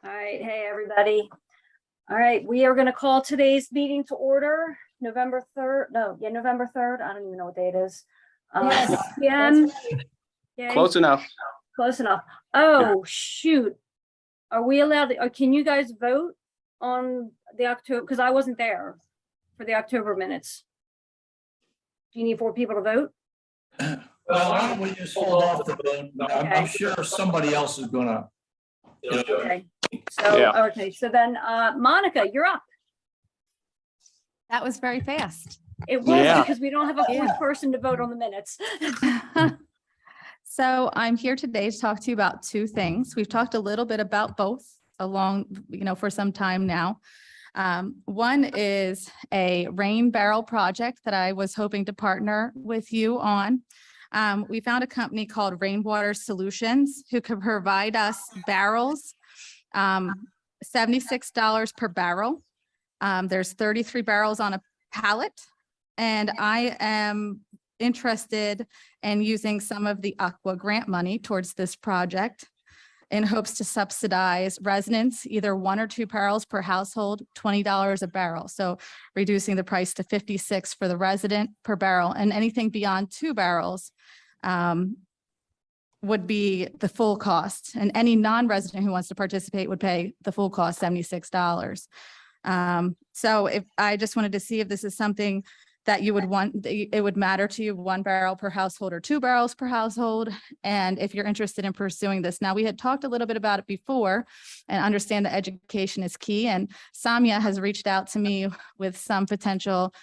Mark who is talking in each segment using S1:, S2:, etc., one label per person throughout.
S1: All right, hey, everybody. All right, we are going to call today's meeting to order, November 3rd. November 3rd. I don't even know what day it is.
S2: Yes,
S1: 6 p.m. Yay.
S3: Close enough.
S1: Close enough. Oh, shoot. Are we allowed to, or can you guys vote on the October? Because I wasn't there for the October minutes. Do you need 4 people to vote?
S2: well, why don't we just hold off the vote? I'm
S1: Okay.
S2: sure somebody else is gonna.
S1: Okay. So,
S3: Yeah.
S1: okay. So then, Monica, you're up.
S4: That was very fast.
S1: It was
S3: Yeah.
S1: because we don't have a fourth
S4: Yeah.
S1: person to vote on the minutes.
S4: So I'm here today to talk to you about 2 things. We've talked a little bit about both along, for some time now. One is a rain barrel project that I was hoping to partner with you on. We found a company called Rainwater Solutions who could provide us barrels, $76 per barrel. There's 33 barrels on a pallet, and I am interested in using some of the Aqua grant money towards this project in hopes to subsidize residents, either 1 or 2 barrels per household, $20 a barrel. So reducing the price to $56 for the resident per barrel, and anything beyond 2 barrels would be the full cost. And any non-resident who wants to participate would pay the full cost, $76. So if I just wanted to see if this is something that you would want, it would matter to you, 1 barrel per household or 2 barrels per household. And if you're interested in pursuing this. Now, we had talked a little bit about it before and understand that education is key. And Samia has reached out to me with some potential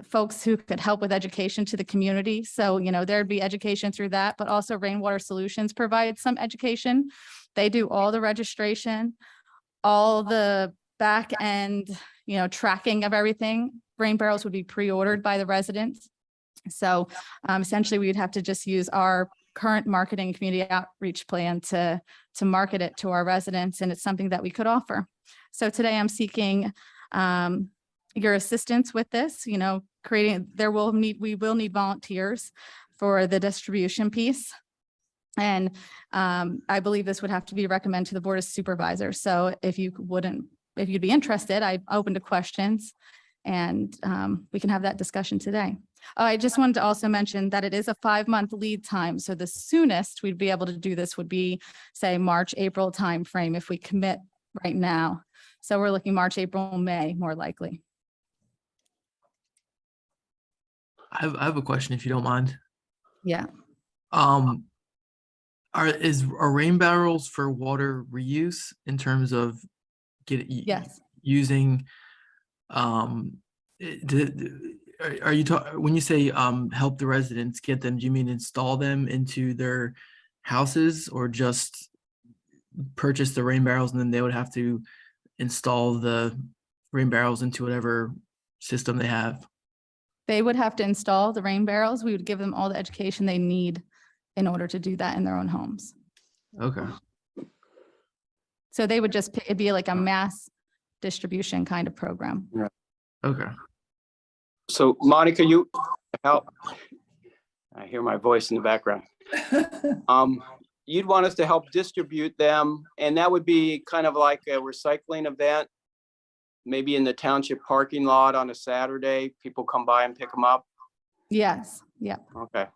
S4: folks who could help with education to the community. So, there'd be education through that, but also Rainwater Solutions provides some education. They do all the registration, all the back end, tracking of everything. Rain barrels would be pre-ordered by the residents. So essentially we would have to just use our current marketing community outreach plan to market it to our residents. And it's something that we could offer. So today I'm seeking your assistance with this, creating, we will need volunteers for the distribution piece. And I believe this would have to be recommended to the Board of Supervisors. So if you'd be interested, I'm open to questions, and we can have that discussion today. Oh, I just wanted to also mention that it is a 5-month lead time. So the soonest we'd be able to do this would be, say, March, April timeframe if we commit right now. So we're looking March, April, May, more likely.
S5: I have a question, if you don't mind.
S4: Yeah.
S5: Are rain barrels for water reuse in terms of
S4: Yes.
S5: using when you say help the residents get them, do you mean install them into their houses, or just purchase the rain barrels and then they would have to install the rain barrels into whatever system they have?
S4: They would have to install the rain barrels. We would give them all the education they need in order to do that in their own homes.
S5: Okay.
S4: So they would just, it'd be like a mass distribution kind of program.
S5: Okay.
S3: So Monica, you help. I hear my voice in the background. You'd want us to help distribute them, and that would be kind of like a recycling event, maybe in the township parking lot on a Saturday. People come by and pick them up.
S4: Yes. Yeah.
S3: Okay.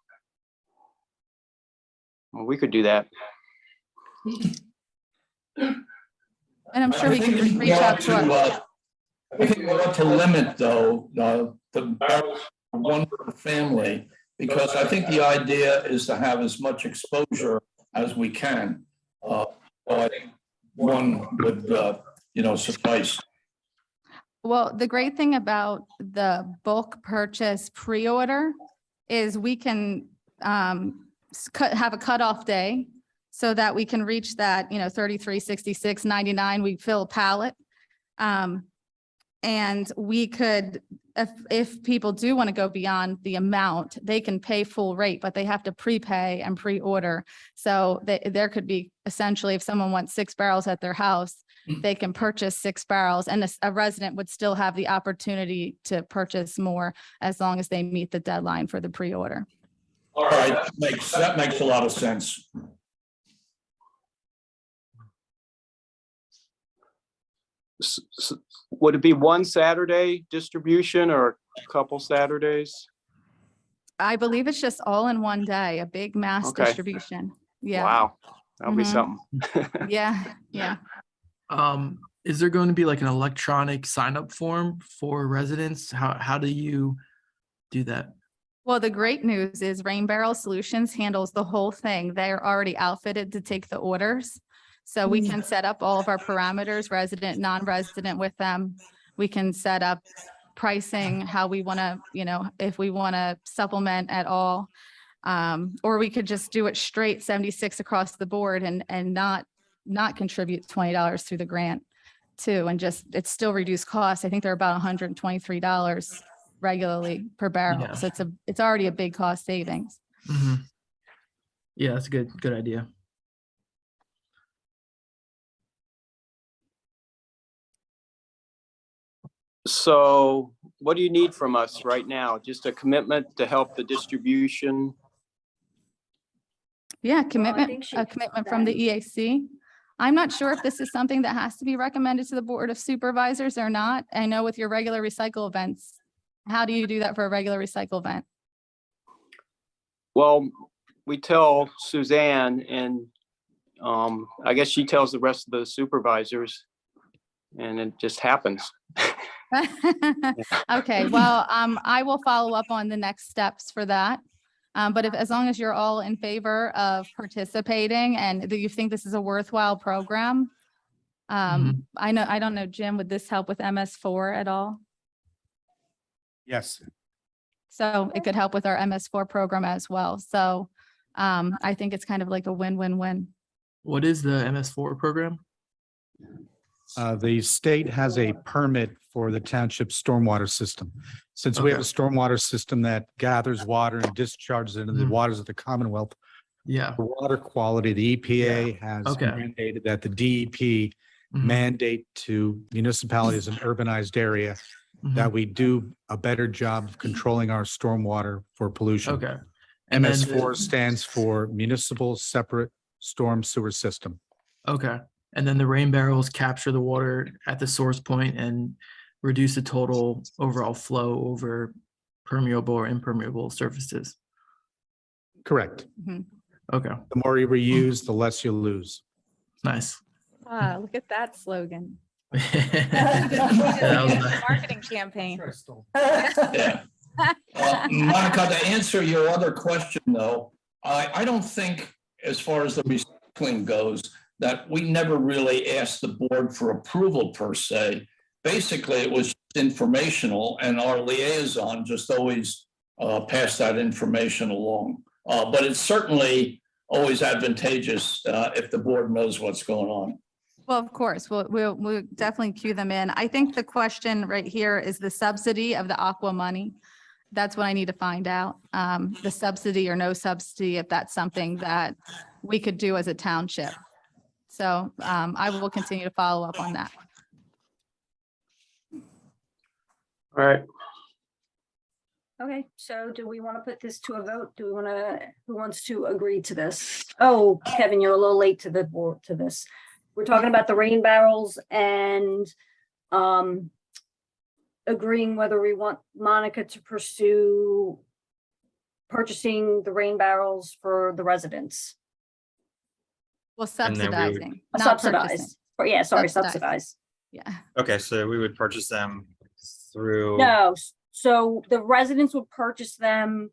S3: Well, we could do that.
S4: And I'm sure we can reach out to our,
S2: I think we ought to limit, though, the barrels for 1 per family, because I think the idea is to have as much exposure as we can. So I think 1 would, suffice.
S4: well, the great thing about the bulk purchase pre-order is we can have a cutoff day so that we can reach that, 33, 66, 99, we fill a pallet. And we could, if people do want to go beyond the amount, they can pay full rate, but they have to prepay and pre-order. So there could be essentially, if someone wants 6 barrels at their house, they can purchase 6 barrels, and a resident would still have the opportunity to purchase more as long as they meet the deadline for the pre-order.
S2: All right, that makes a lot of sense.
S3: Would it be one Saturday distribution or a couple Saturdays?
S4: I believe it's just all in one day, a big mass
S3: Okay.
S4: distribution. Yeah.
S3: Wow, that'll be
S4: Mhm.
S3: something.
S4: Yeah. Yeah.
S5: Is there going to be like an electronic sign up form for residents? How do you do that?
S4: Well, the great news is Rain Barrel Solutions handles the whole thing. They're already outfitted to take the orders. So we can set up all of our parameters, resident, non-resident with them. We can set up pricing, how we want to, if we want to supplement at all. Or we could just do it straight 76 across the board and not contribute $20 through the grant too. And just, it's still reduced costs. I think they're about $123 regularly per barrel.
S5: Yeah.
S4: So it's already a big cost savings.
S5: Mhm. Yeah, that's a good idea.
S3: So what do you need from us right now? Just a commitment to help the distribution?
S4: Yeah,
S1: think
S4: commitment,
S1: she-
S4: a commitment from the EAC. I'm not sure if this is something that has to be recommended to the Board of Supervisors or not. I know with your regular recycle events, how do you do that for a regular recycle event?
S3: Well, we tell Suzanne and I guess she tells the rest of the supervisors and it just happens.
S4: Okay, well, I will follow up on the next steps for that. But as long as you're all in favor of participating and that you think this is a worthwhile program. I don't know, Jim, would this help with MS4 at all?
S6: Yes.
S4: So it could help with our MS4 program as well. So I think it's kind of like a win-win-win.
S5: What is the MS4 program?
S6: The state has a permit for the township stormwater system. Since we have a stormwater system that gathers water and discharges into the
S5: Mhm.
S6: waters of the Commonwealth,
S5: Yeah.
S6: for water quality, the EPA has
S5: Okay.
S6: mandated that the DEP
S5: Mhm.
S6: mandate to municipalities in urbanized area
S5: Mhm.
S6: that we do a better job of controlling our stormwater for pollution.
S5: Okay. And then
S6: MS4 stands for Municipal Separate Storm Sewer System.
S5: Okay. And then the rain barrels capture the water at the source point and reduce the total overall flow over permeable or impermeable surfaces.
S6: Correct.
S5: Okay.
S6: The more you reuse, the less you lose.
S5: Nice.
S4: Ah, look at that slogan.
S5: That was nice.
S4: Marketing campaign.
S2: Yeah. Monica, to answer your other question, though, I don't think, as far as the recycling goes, that we never really asked the board for approval per se. Basically, it was informational, and our liaison just always passed that information along. But it's certainly always advantageous if the board knows what's going on.
S4: Well, of course, we'll definitely cue them in. I think the question right here is the subsidy of the Aqua money. That's what I need to find out. The subsidy or no subsidy, if that's something that we could do as a township. So I will continue to follow up on that.
S3: All right.
S1: Okay, so do we want to put this to a vote? Do we want to, who wants to agree to this? Oh, Kevin, you're a little late to the board to this. We're talking about the rain barrels and agreeing whether we want Monica to pursue purchasing the rain barrels for the residents.
S4: Well,
S7: And then we would-
S4: subsidizing, not purchasing.
S1: Subsidize. Or, yeah, sorry,
S4: Subsidize.
S1: subsidize.
S4: Yeah.
S7: Okay, so we would purchase them through.
S1: No, so the residents would purchase them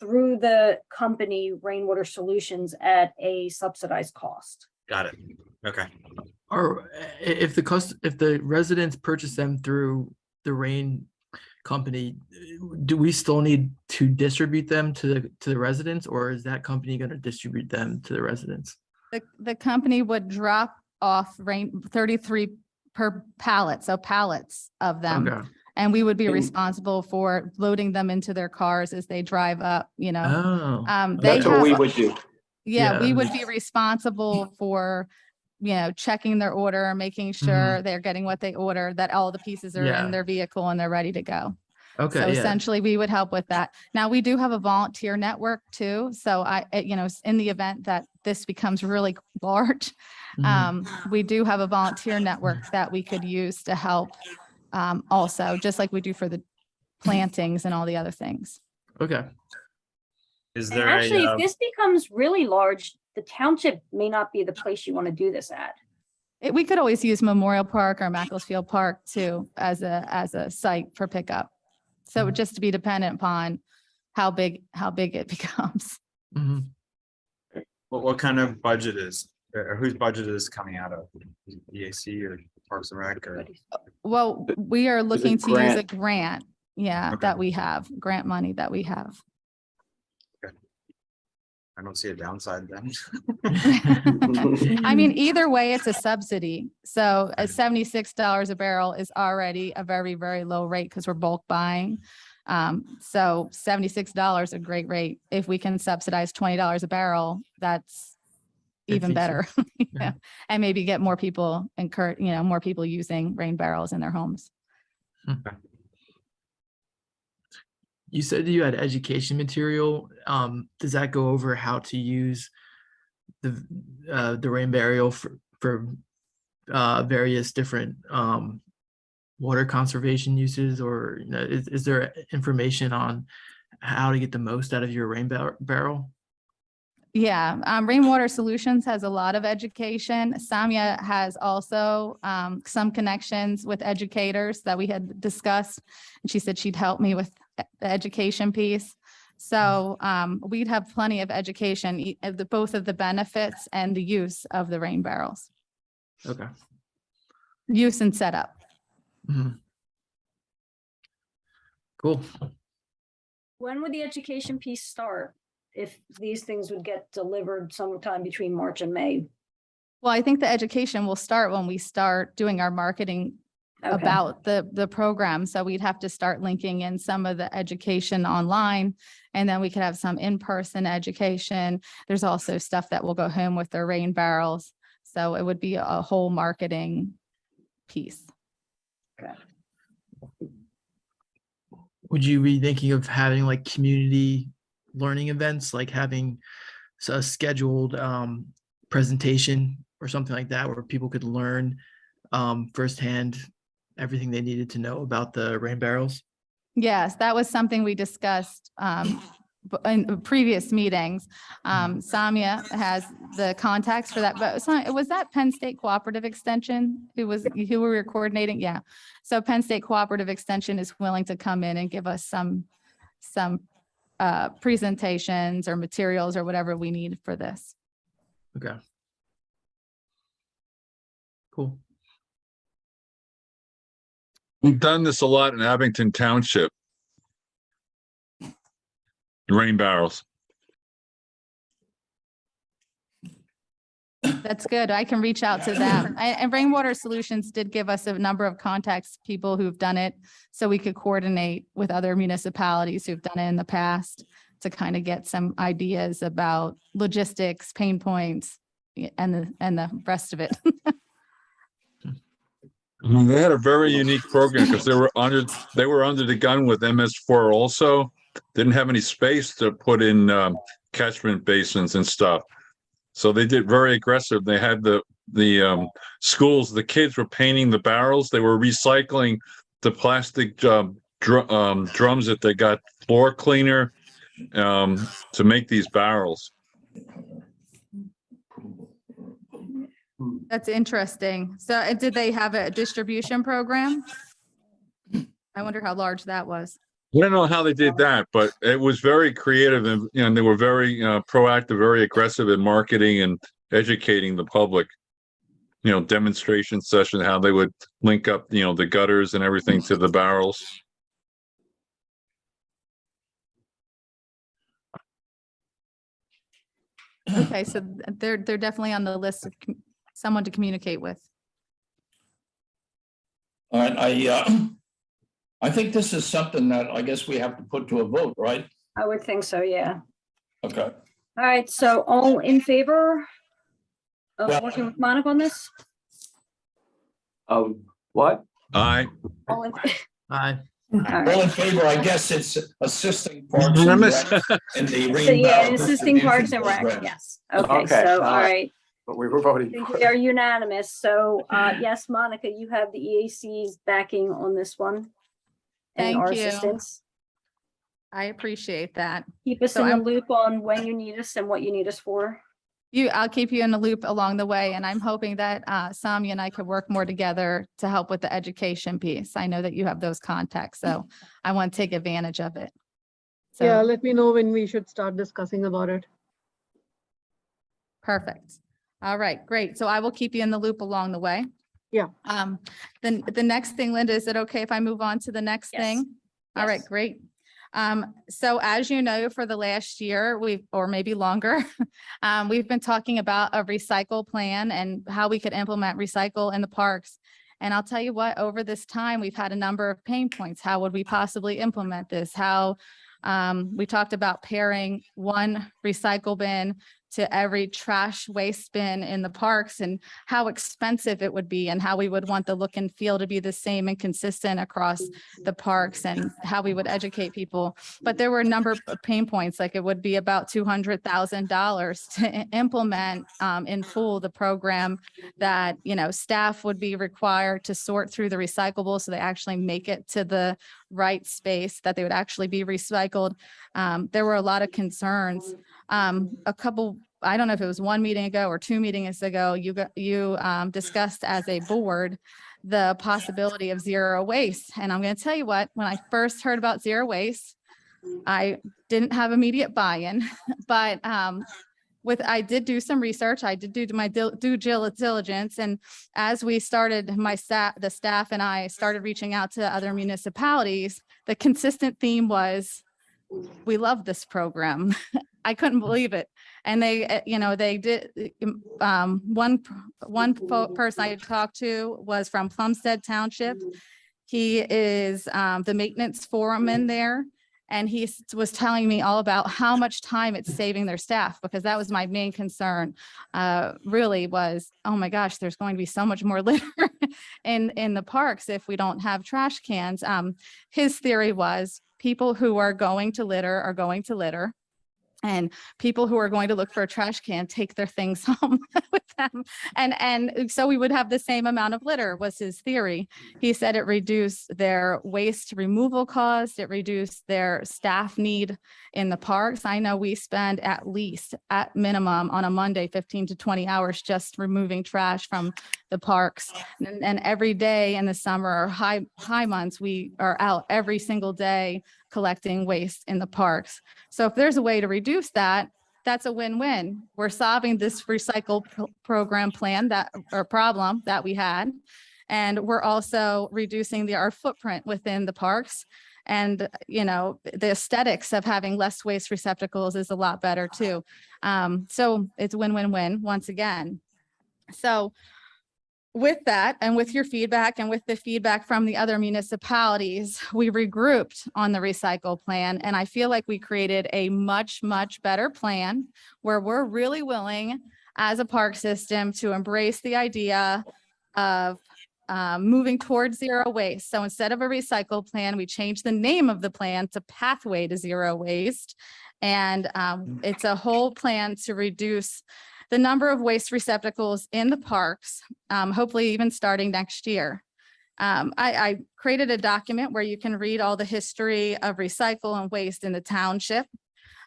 S1: through the company Rainwater Solutions at a subsidized cost.
S7: Got it. Okay.
S5: Or if the residents purchase them through the rain company, do we still need to distribute them to the residents, or is that company going to distribute them to the residents?
S4: The company would drop off 33 per pallet, so pallets of them.
S5: Okay.
S4: And we would be
S3: And-
S4: responsible for loading them into their cars as they drive up,
S5: Oh.
S4: They
S3: That's what we
S4: have,
S3: would do.
S4: yeah, we
S5: yeah.
S4: would be responsible for, checking their order, making sure they're getting what they order, that all the pieces are
S5: Yeah.
S4: in their vehicle and they're ready to go.
S5: Okay,
S4: So
S5: yeah.
S4: essentially, we would help with that. Now, we do have a volunteer network too. So in the event that this becomes really large,
S5: Mhm.
S4: we do have a volunteer network that we could use to help also, just like we do for the plantings and all the other things.
S5: Okay.
S7: Is
S1: And
S7: there
S1: actually, if
S7: a,
S1: this becomes really large, the township may not be the place you want to do this at.
S4: We could always use Memorial Park or Makefield Park too as a site for pickup. So it would just be dependent upon how big it becomes.
S5: Mhm.
S7: what kind of budget is, or whose budget is coming out of? EAC or Parks and Rec or?
S4: Well, we are looking to use a
S3: grant.
S4: grant,
S7: Okay.
S4: that we have, grant money that we have.
S7: I don't see a downside then.
S4: I mean, either way, it's a subsidy. So at $76 a barrel is already a very, very low rate because we're bulk buying. So $76 a great rate. If we can subsidize $20 a barrel, that's even
S5: 52.
S4: better. Yeah. And maybe get more people more people using rain barrels in their homes.
S5: You said you had education material. Does that go over how to use the rain barrel for various different water conservation uses, or is there information on how to get the most out of your rain barrel?
S4: Yeah, Rainwater Solutions has a lot of education. Samia has also some connections with educators that we had discussed. And she said she'd help me with the education piece. So we'd have plenty of education, both of the benefits and the use of the rain barrels,
S5: Okay.
S4: use and setup.
S5: Mhm. Cool.
S1: When would the education piece start? If these things would get delivered sometime between March and May?
S4: Well, I think the education will start when we start doing our marketing
S1: Okay.
S4: about the program. So we'd have to start linking in some of the education online, and then we could have some in-person education. There's also stuff that will go home with their rain barrels. So it would be a whole marketing piece.
S5: Would you be thinking of having like community learning events, like having a scheduled presentation or something like that, where people could learn firsthand everything they needed to know about the rain barrels?
S4: Yes, that was something we discussed in previous meetings. Samia has the contacts for that, but was that Penn State Cooperative Extension who we were coordinating? Yeah. So Penn State Cooperative Extension is willing to come in and give us some presentations or materials or whatever we need for this.
S5: Okay. Cool.
S8: We've done this a lot in Abington Township. Rain barrels.
S4: That's good. I can reach out to them. And Rainwater Solutions did give us a number of contacts, people who've done it, so we could coordinate with other municipalities who've done it in the past to kind of get some ideas about logistics, pain points, and the rest of it.
S8: They had a very unique program because they were under the gun with MS4 also. Didn't have any space to put in catchment basins and stuff. So they did very aggressive. They had the schools, the kids were painting the barrels. They were recycling the plastic drums that they got floor cleaner to make these barrels.
S4: That's interesting. So did they have a distribution program? I wonder how large that was.
S8: I don't know how they did that, but it was very creative, and they were very proactive, very aggressive in marketing and educating the public. Demonstration session, how they would link up, the gutters and everything to the barrels.
S4: Okay, so they're definitely on the list of someone to communicate with.
S2: All right, I think this is something that I guess we have to put to a vote, right?
S1: I would think so, yeah.
S2: Okay.
S1: All right, so all in favor of
S2: Yeah.
S1: working with Monica on this?
S3: What?
S8: Aye.
S1: All in,
S5: Aye.
S1: All right.
S2: All in favor, I guess it's assisting Parks and
S8: Unanimous?
S2: Rec in the
S1: So
S2: rain
S1: yeah,
S2: barrel
S1: assisting Parks
S2: distribution
S1: and Rec,
S2: program.
S1: yes. Okay,
S3: Okay,
S1: so,
S3: all
S1: all
S3: right.
S1: right.
S3: But we were
S1: I
S3: voting.
S1: think
S3: for
S1: we are unanimous. So, yes, Monica, you have the EAC's backing on this one. And
S4: Thank
S1: our
S4: you.
S1: assistance.
S4: I appreciate that.
S1: Keep us
S4: So
S1: in the
S4: I'm-
S1: loop on when you need us and what you need us for.
S4: I'll keep you in the loop along the way, and I'm hoping that Samia and I could work more together to help with the education piece. I know that you have those contacts, so I want to take advantage of it.
S9: Yeah,
S4: So,
S9: let me know when we should start discussing about it.
S4: perfect. All right, great. So I will keep you in the loop along the way.
S9: Yeah.
S4: Then the next thing, Linda, is it okay if I move on to the next
S1: Yes.
S4: thing? All right,
S1: Yes.
S4: great. So as you know, for the last year, or maybe longer, we've been talking about a recycle plan and how we could implement recycle in the parks. And I'll tell you what, over this time, we've had a number of pain points. How would we possibly implement this? How we talked about pairing one recycle bin to every trash waste bin in the parks and how expensive it would be and how we would want the look and feel to be the same and consistent across the parks and how we would educate people. But there were a number of pain points, like it would be about $200,000 to implement in full the program that, staff would be required to sort through the recyclables so they actually make it to the right space, that they would actually be recycled. There were a lot of concerns. I don't know if it was one meeting ago or two meetings ago, you discussed as a board the possibility of zero waste. And I'm going to tell you what, when I first heard about zero waste, I didn't have immediate buy-in, but I did do some research. I did do my due diligence. And as we started, the staff and I started reaching out to other municipalities, the consistent theme was, we love this program. I couldn't believe it. And they did, one person I talked to was from Plumstead Township. He is the maintenance foreman there. And he was telling me all about how much time it's saving their staff, because that was my main concern, really was, oh my gosh, there's going to be so much more litter in the parks if we don't have trash cans. His theory was people who are going to litter are going to litter. And people who are going to look for a trash can take their things home with them. And so we would have the same amount of litter, was his theory. He said it reduced their waste removal cost. It reduced their staff need in the parks. I know we spend at minimum on a Monday, 15 to 20 hours just removing trash from the parks. And every day in the summer or high months, we are out every single day collecting waste in the parks. So if there's a way to reduce that, that's a win-win. We're solving this recycle program problem that we had. And we're also reducing our footprint within the parks. And, the aesthetics of having less waste receptacles is a lot better too. So it's win-win-win once again. So with that, and with your feedback and with the feedback from the other municipalities, we regrouped on the recycle plan. And I feel like we created a much, much better plan where we're really willing as a park system to embrace the idea of moving towards zero waste. So instead of a recycle plan, we changed the name of the plan to Pathway to Zero Waste. And it's a whole plan to reduce the number of waste receptacles in the parks, hopefully even starting next year. I created a document where you can read all the history of recycle and waste in the township.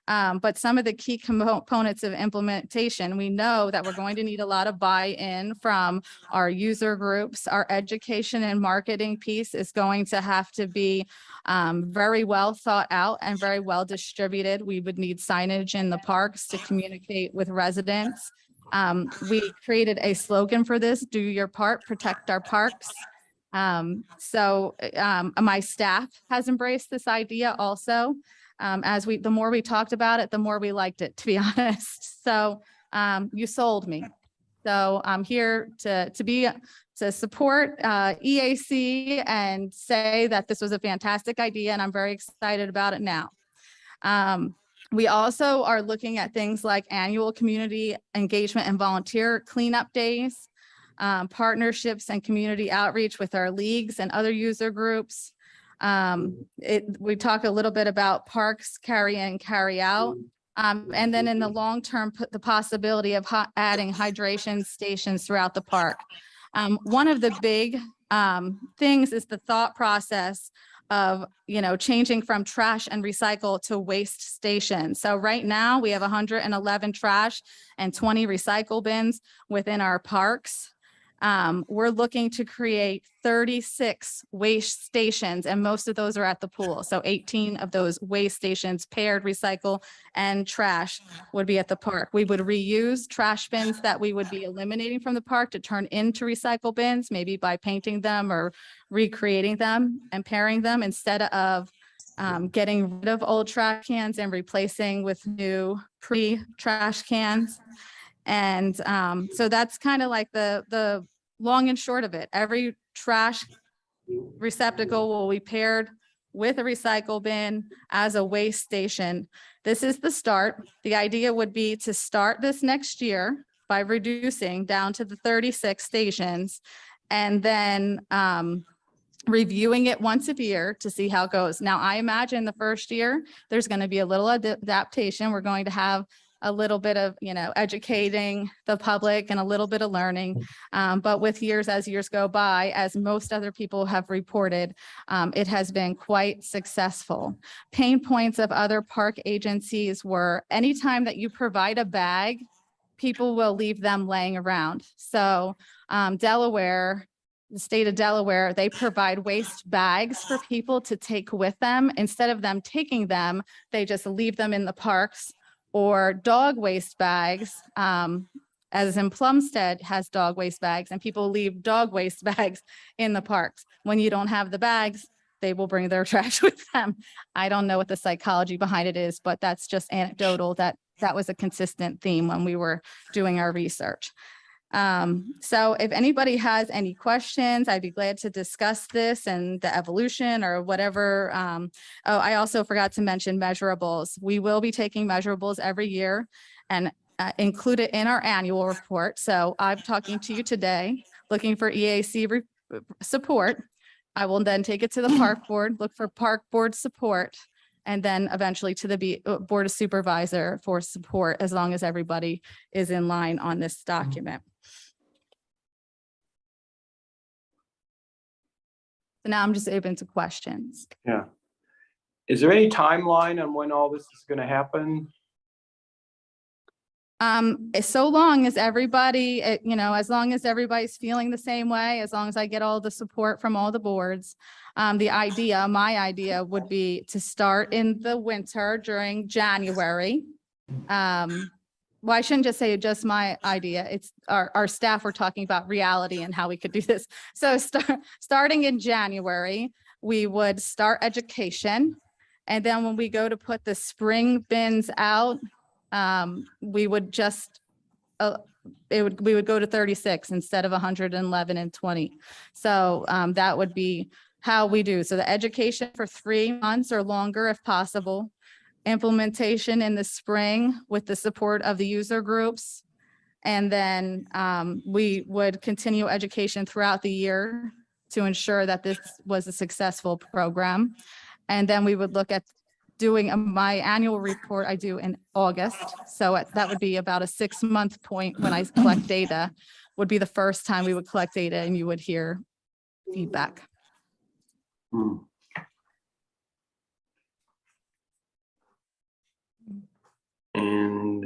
S4: But some of the key components of implementation, we know that we're going to need a lot of buy-in from our user groups. Our education and marketing piece is going to have to be very well thought out and very well distributed. We would need signage in the parks to communicate with residents. We created a slogan for this: do your part, protect our parks. So my staff has embraced this idea also. The more we talked about it, the more we liked it, to be honest. So you sold me. So I'm here to support EAC and say that this was a fantastic idea, and I'm very excited about it now. We also are looking at things like annual community engagement and volunteer cleanup days, partnerships and community outreach with our leagues and other user groups. We talk a little bit about parks, carry in, carry out. And then in the long term, put the possibility of adding hydration stations throughout the park. One of the big things is the thought process of, changing from trash and recycle to waste stations. So right now we have 111 trash and 20 recycle bins within our parks. We're looking to create 36 waste stations, and most of those are at the pool. So 18 of those waste stations, paired recycle and trash, would be at the park. We would reuse trash bins that we would be eliminating from the park to turn into recycle bins, maybe by painting them or recreating them and pairing them instead of getting rid of old trash cans and replacing with new pre-trash cans. And so that's kind of like the long and short of it. Every trash receptacle will be paired with a recycle bin as a waste station. This is the start. The idea would be to start this next year by reducing down to the 36 stations, and then reviewing it once a year to see how it goes. Now, I imagine the first year, there's going to be a little adaptation. We're going to have a little bit of, educating the public and a little bit of learning. But with as years go by, as most other people have reported, it has been quite successful. Pain points of other park agencies were anytime that you provide a bag, people will leave them laying around. So Delaware, the state of Delaware, they provide waste bags for people to take with them. Instead of them taking them, they just leave them in the parks. Or dog waste bags, as in Plumstead has dog waste bags, and people leave dog waste bags in the parks. When you don't have the bags, they will bring their trash with them. I don't know what the psychology behind it is, but that's just anecdotal. That was a consistent theme when we were doing our research. So if anybody has any questions, I'd be glad to discuss this and the evolution or whatever. Oh, I also forgot to mention measurables. We will be taking measurables every year and include it in our annual report. So I'm talking to you today, looking for EAC support. I will then take it to the park board, look for park board support, and then eventually to the board of supervisor for support, as long as everybody is in line on this document. So now I'm just open to questions.
S3: Yeah. Is there any timeline on when all this is going to happen?
S4: So long as everybody, as long as everybody's feeling the same way, as long as I get all the support from all the boards. My idea would be to start in the winter during January. Well, I shouldn't just say just my idea. It's our staff were talking about reality and how we could do this. So starting in January, we would start education. And then when we go to put the spring bins out, we would just, we would go to 36 instead of 111 and 20. So that would be how we do. So the education for 3 months or longer if possible. Implementation in the spring with the support of the user groups. And then we would continue education throughout the year to ensure that this was a successful program. And then we would look at doing my annual report I do in August. So that would be about a 6-month point when I collect data, would be the first time we would collect data and you would hear feedback.
S3: And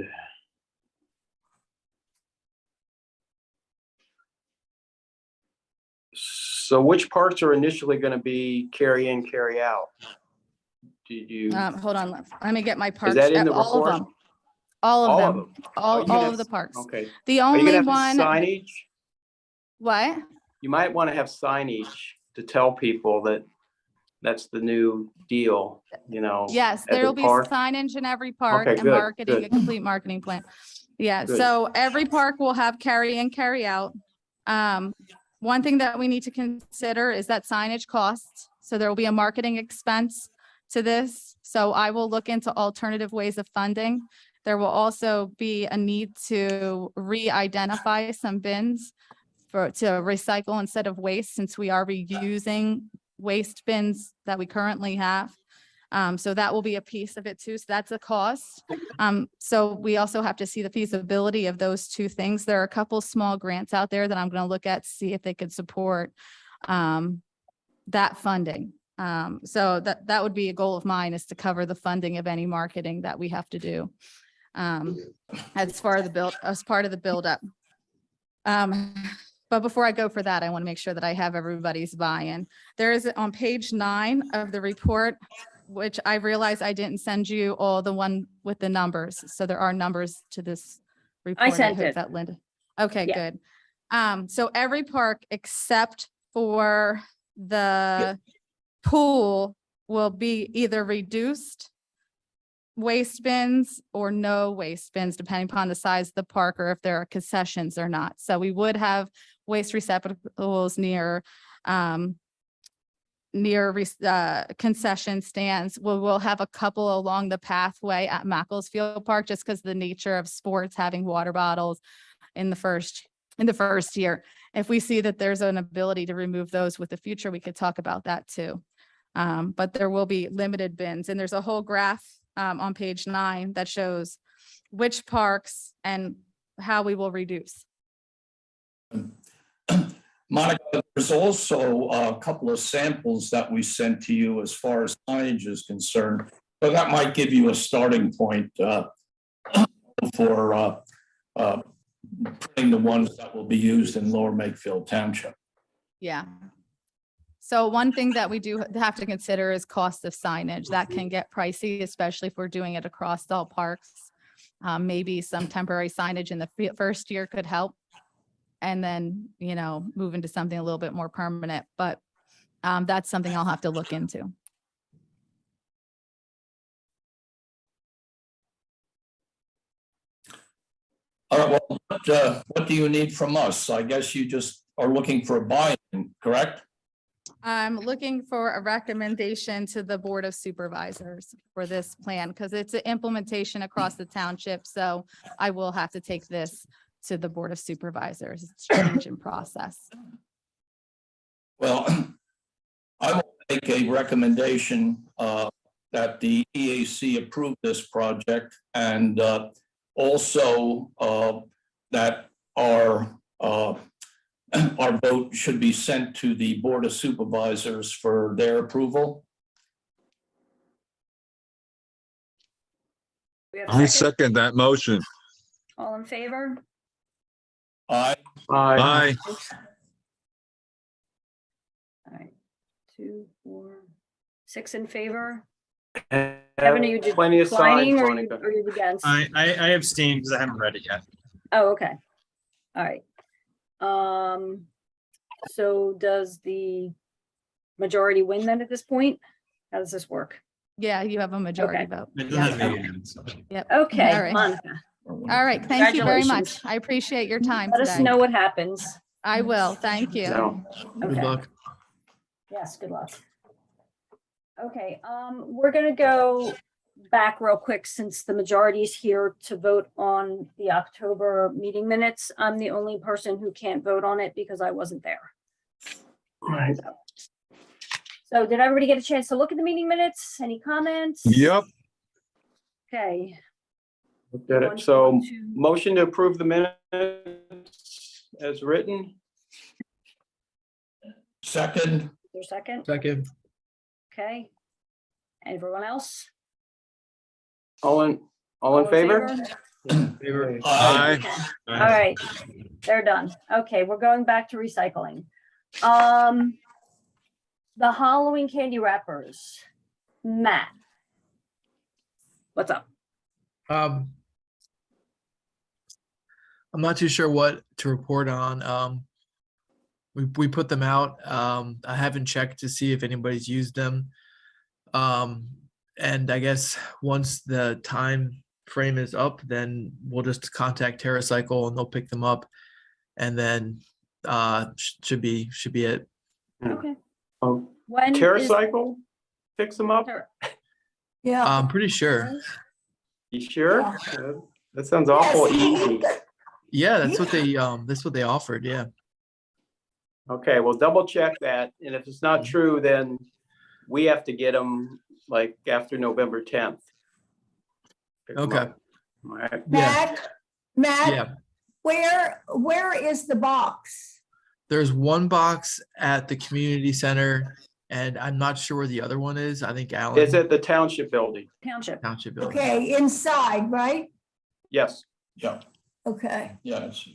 S3: so which parts are initially going to be carry in, carry out? Did you?
S4: Hold on, let me get my parks.
S3: Is that in the
S4: all
S3: report?
S4: of them. All of them.
S3: Oh, you're
S4: All
S3: gonna
S4: of
S3: have-
S4: the parks.
S3: Okay.
S4: The
S3: Are you
S4: only
S3: gonna
S4: one.
S3: have signage?
S4: What?
S3: You might want to have signage to tell people that that's the new deal,
S4: Yes,
S3: at
S4: there
S3: the
S4: will be
S3: park.
S4: signage in every park
S3: Okay,
S4: and
S3: good,
S4: marketing, a
S3: good.
S4: complete marketing plan. Yeah,
S3: Good.
S4: so every park will have carry in, carry out. One thing that we need to consider is that signage costs. So there will be a marketing expense to this. So I will look into alternative ways of funding. There will also be a need to re-identify some bins to recycle instead of waste, since we are reusing waste bins that we currently have. So that will be a piece of it too. So that's a cost. So we also have to see the feasibility of those two things. There are a couple small grants out there that I'm going to look at, see if they could support that funding. So that would be a goal of mine, is to cover the funding of any marketing that we have to do as part of the build up. But before I go for that, I want to make sure that I have everybody's buy-in. There is on page 9 of the report, which I realized I didn't send you all the one with the numbers. So there are numbers to this report.
S1: sent
S4: hope
S1: it.
S4: that Linda. Okay,
S1: Yeah.
S4: good. So every park except for the pool will be either reduced waste bins or no waste bins, depending upon the size of the park or if there are concessions or not. So we would have waste receptacles near concession stands. We'll have a couple along the pathway at Makefield Park, just because the nature of sports having water bottles in the first year. If we see that there's an ability to remove those with the future, we could talk about that too. But there will be limited bins, and there's a whole graph on page 9 that shows which parks and how we will reduce.
S2: Monica, there's also a couple of samples that we sent to you as far as signage is concerned. So that might give you a starting point for putting the ones that will be used in Lower Makefield Township.
S4: Yeah. So one thing that we do have to consider is cost of signage. That can get pricey, especially if we're doing it across all parks. Maybe some temporary signage in the first year could help. And then, move into something a little bit more permanent, but that's something I'll have to look into.
S2: All right, well, what do you need from us? I guess you just are looking for a buy-in, correct?
S4: I'm looking for a recommendation to the Board of Supervisors for this plan, because it's an implementation across the township. So I will have to take this to the Board of Supervisors. It's change in process.
S2: Well, I will make a recommendation that the EAC approve this project, and also that our vote should be sent to the Board of Supervisors for their approval.
S1: We have a
S8: I
S1: second?
S8: second that motion.
S1: All in favor?
S2: Aye.
S8: Aye.
S1: All right, 2, 4, 6 in favor. Kevin, are you
S3: Plenty of signs,
S1: declining or
S3: Monica.
S1: are you against?
S7: I abstain because I haven't read it yet.
S1: Oh, okay. All right. So does the majority win then at this point? How does this work?
S4: Yeah, you have a majority
S1: Okay.
S4: vote.
S7: It doesn't have any hands, so.
S4: Yep.
S1: Okay,
S4: All right.
S1: Monica,
S4: All right. Thank you very much.
S1: Congratulations.
S4: I appreciate your time
S1: let us
S4: today.
S1: know what happens.
S4: I will. Thank you.
S3: No.
S5: Good
S1: Okay.
S5: luck.
S1: Yes, good luck. Okay, we're gonna go back real quick since the majority is here to vote on the October meeting minutes. I'm the only person who can't vote on it because I wasn't there.
S3: Right.
S1: So did everybody get a chance to look at the meeting minutes? Any comments?
S8: Yep.
S1: Okay.
S3: Looked at
S1: One,
S3: it. So
S1: two.
S3: motion to approve the minutes as written.
S2: Second.
S1: Is there a second?
S5: Second.
S1: Okay. Everyone else?
S3: All in favor?
S2: Aye.
S1: Okay. All right, they're done. Okay, we're going back to recycling. The Halloween candy wrappers. Matt. What's up?
S5: I'm not too sure what to report on. We put them out. I haven't checked to see if anybody's used them. And I guess once the time frame is up, then we'll just contact TerraCycle and they'll pick them up, and then should be it.
S1: Okay.
S3: Oh,
S1: When is-
S3: TerraCycle picks them up?
S1: Yeah.
S5: I'm pretty sure.
S3: You sure? That sounds awful easy.
S5: Yeah, that's what they offered. Yeah.
S3: Okay, well, double check that. And if it's not true, then we have to get them like after November 10th. Pick 'em
S5: Okay.
S3: up. All right.
S5: Yeah,
S10: Matt,
S5: yeah.
S10: where is the box?
S5: There's one box at the community center, and I'm not sure where the other one is. I think Allen
S3: It's at the township building.
S1: Township.
S5: Township building.
S10: Okay, inside, right?
S3: Yes.
S2: Yeah,
S10: Okay.
S2: yeah. It's,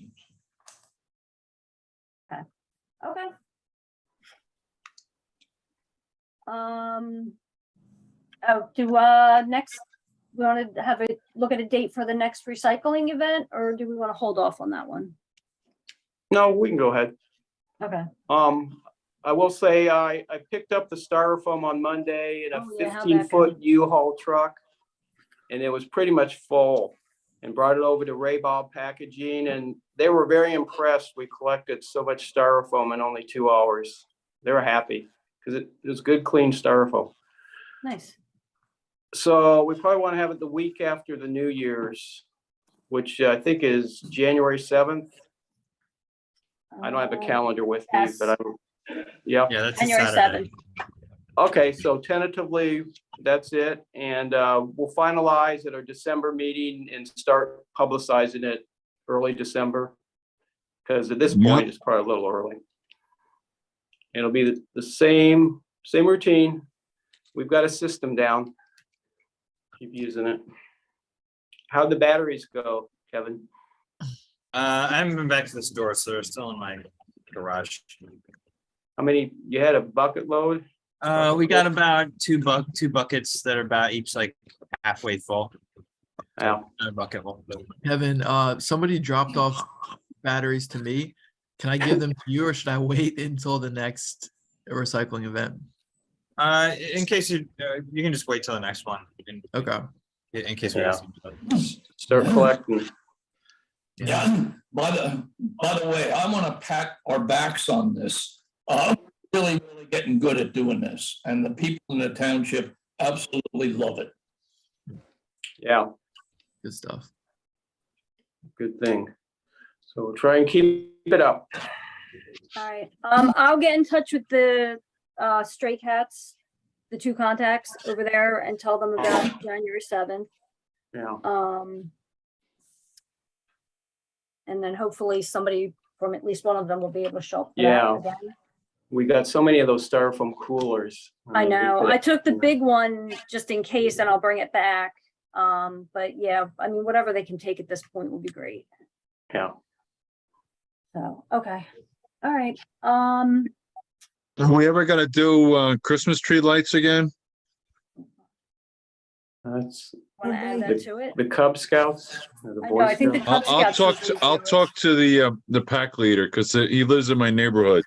S1: Okay. Next, we want to have a look at a date for the next recycling event, or do we want to hold off on that one?
S3: No, we can go ahead.
S1: Okay.
S3: I will say I picked up the styrofoam on Monday in a
S1: Oh, yeah, how'd that go?
S3: 15-foot U-Haul truck. And it was pretty much full, and brought it over to Ray Bob Packaging, and they were very impressed. We collected so much styrofoam in only 2 hours. They were happy because it was good, clean styrofoam.
S1: Nice.
S3: So we probably want to have it the week after the New Year's, which I think is January 7th. I don't have a calendar with me,
S1: yes.
S3: but yeah.
S7: Yeah, that's a
S1: January
S7: Saturday.
S1: 7th.
S3: Okay, so tentatively, that's it. And we'll finalize at our December meeting and start publicizing it early December. Because at this point, it's probably a little early. It'll be the same routine. We've got a system down. Keep using it. How'd the batteries go, Kevin?
S7: I haven't been back to the store, so they're still in my garage.
S3: How many, you had a bucket load?
S7: We got about two buckets that are about each like halfway full.
S3: Yeah.
S7: A bucket full.
S5: Kevin, somebody dropped off batteries to me. Can I give them to you, or should I wait until the next recycling event?
S7: In case you can just wait till the next one.
S5: Okay.
S7: In case we
S3: Yeah.
S7: start
S3: Start collecting.
S2: yeah. By the way, I want to pat our backs on this. Really getting good at doing this, and the people in the township absolutely love it.
S3: Yeah,
S5: Good stuff.
S3: good thing. So we'll try and keep it up.
S1: All right. I'll get in touch with the Stray Cats, the 2 contacts over there, and tell them about January 7th.
S3: Yeah.
S1: And then hopefully somebody from at least one of them will be able to show up. for
S3: Yeah.
S1: that again.
S3: We got so many of those styrofoam coolers.
S1: I know. I took the big one just in case, and I'll bring it back. But yeah, I mean, whatever they can take at this point will be great.
S3: Yeah.
S1: So, okay. All right.
S8: Are we ever gonna do Christmas tree lights again?
S3: That's
S1: Want to add that to it?
S3: the Cub Scouts. Or the
S1: I
S3: Boy
S1: know, I think the
S3: Scouts.
S1: Cub Scouts usually do
S8: I'll
S1: it.
S8: talk to the pack leader, because he lives in my neighborhood.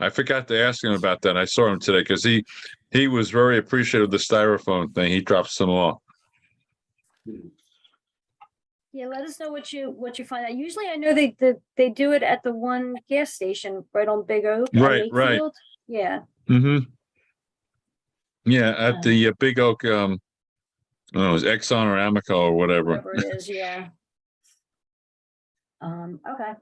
S8: I forgot to ask him about that. I saw him today because he was very appreciative of the styrofoam thing. He dropped some off.
S1: Yeah, let us know what you find out. Usually I know they do it at the one gas station right on Big Oak. at
S8: Right.
S1: Makefield. Yeah.
S8: Mm-hmm. Yeah, at the Big Oak, I don't know, it was Exxon or Amoco or whatever.
S1: Whatever it is, yeah. Okay.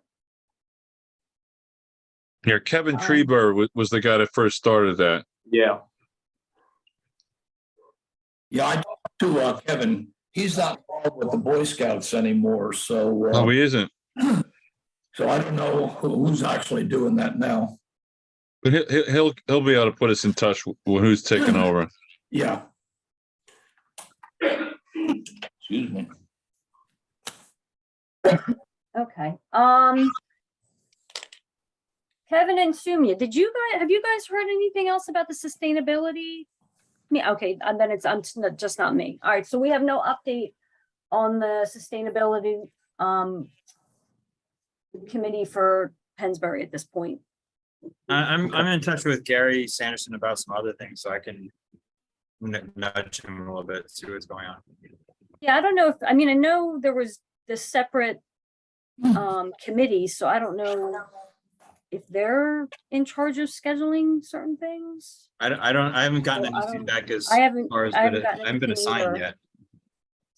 S8: Here, Kevin Treber was the guy that first started that.
S3: Yeah.
S2: Yeah, I talked to Kevin. He's not involved with the Boy Scouts anymore, so
S8: Oh, he isn't.
S2: so I don't know who's actually doing that now.
S8: But he'll be able to put us in touch with who's taking over.
S2: Yeah. Excuse me.
S1: Okay. Kevin and Sumya, have you guys heard anything else about the sustainability? Okay, and then it's just not me. All right, so we have no update on the sustainability committee for Pennsbury at this point.
S7: I'm in touch with Gary Sanderson about some other things, so I can nudge him a little bit, see what's going on.
S1: Yeah, I don't know I know there was the separate committee, so I don't know if they're in charge of scheduling certain things.
S7: I haven't gotten
S1: So I
S7: any
S1: don't-
S7: feedback as
S1: I haven't
S7: far as,
S1: gotten
S7: but I haven't been
S1: anything
S7: assigned
S1: either.
S7: yet.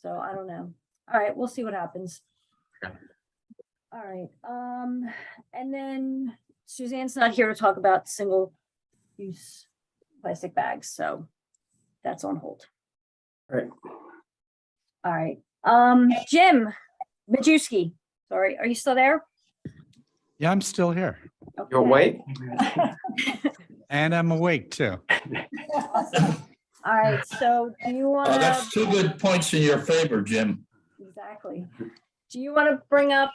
S1: So I don't know. All right, we'll see what happens.
S7: Okay.
S1: All right, and then Suzanne's not here to talk about single-use plastic bags, so that's on hold.
S3: Right.
S1: All right, Jim Majewski, sorry, are you still there?
S6: Yeah, I'm still here
S3: You're
S1: Okay.
S3: awake?
S6: and I'm awake too.
S1: Awesome. All right, so do you want to,
S2: That's two good points in your favor, Jim.
S1: exactly, do you want to bring up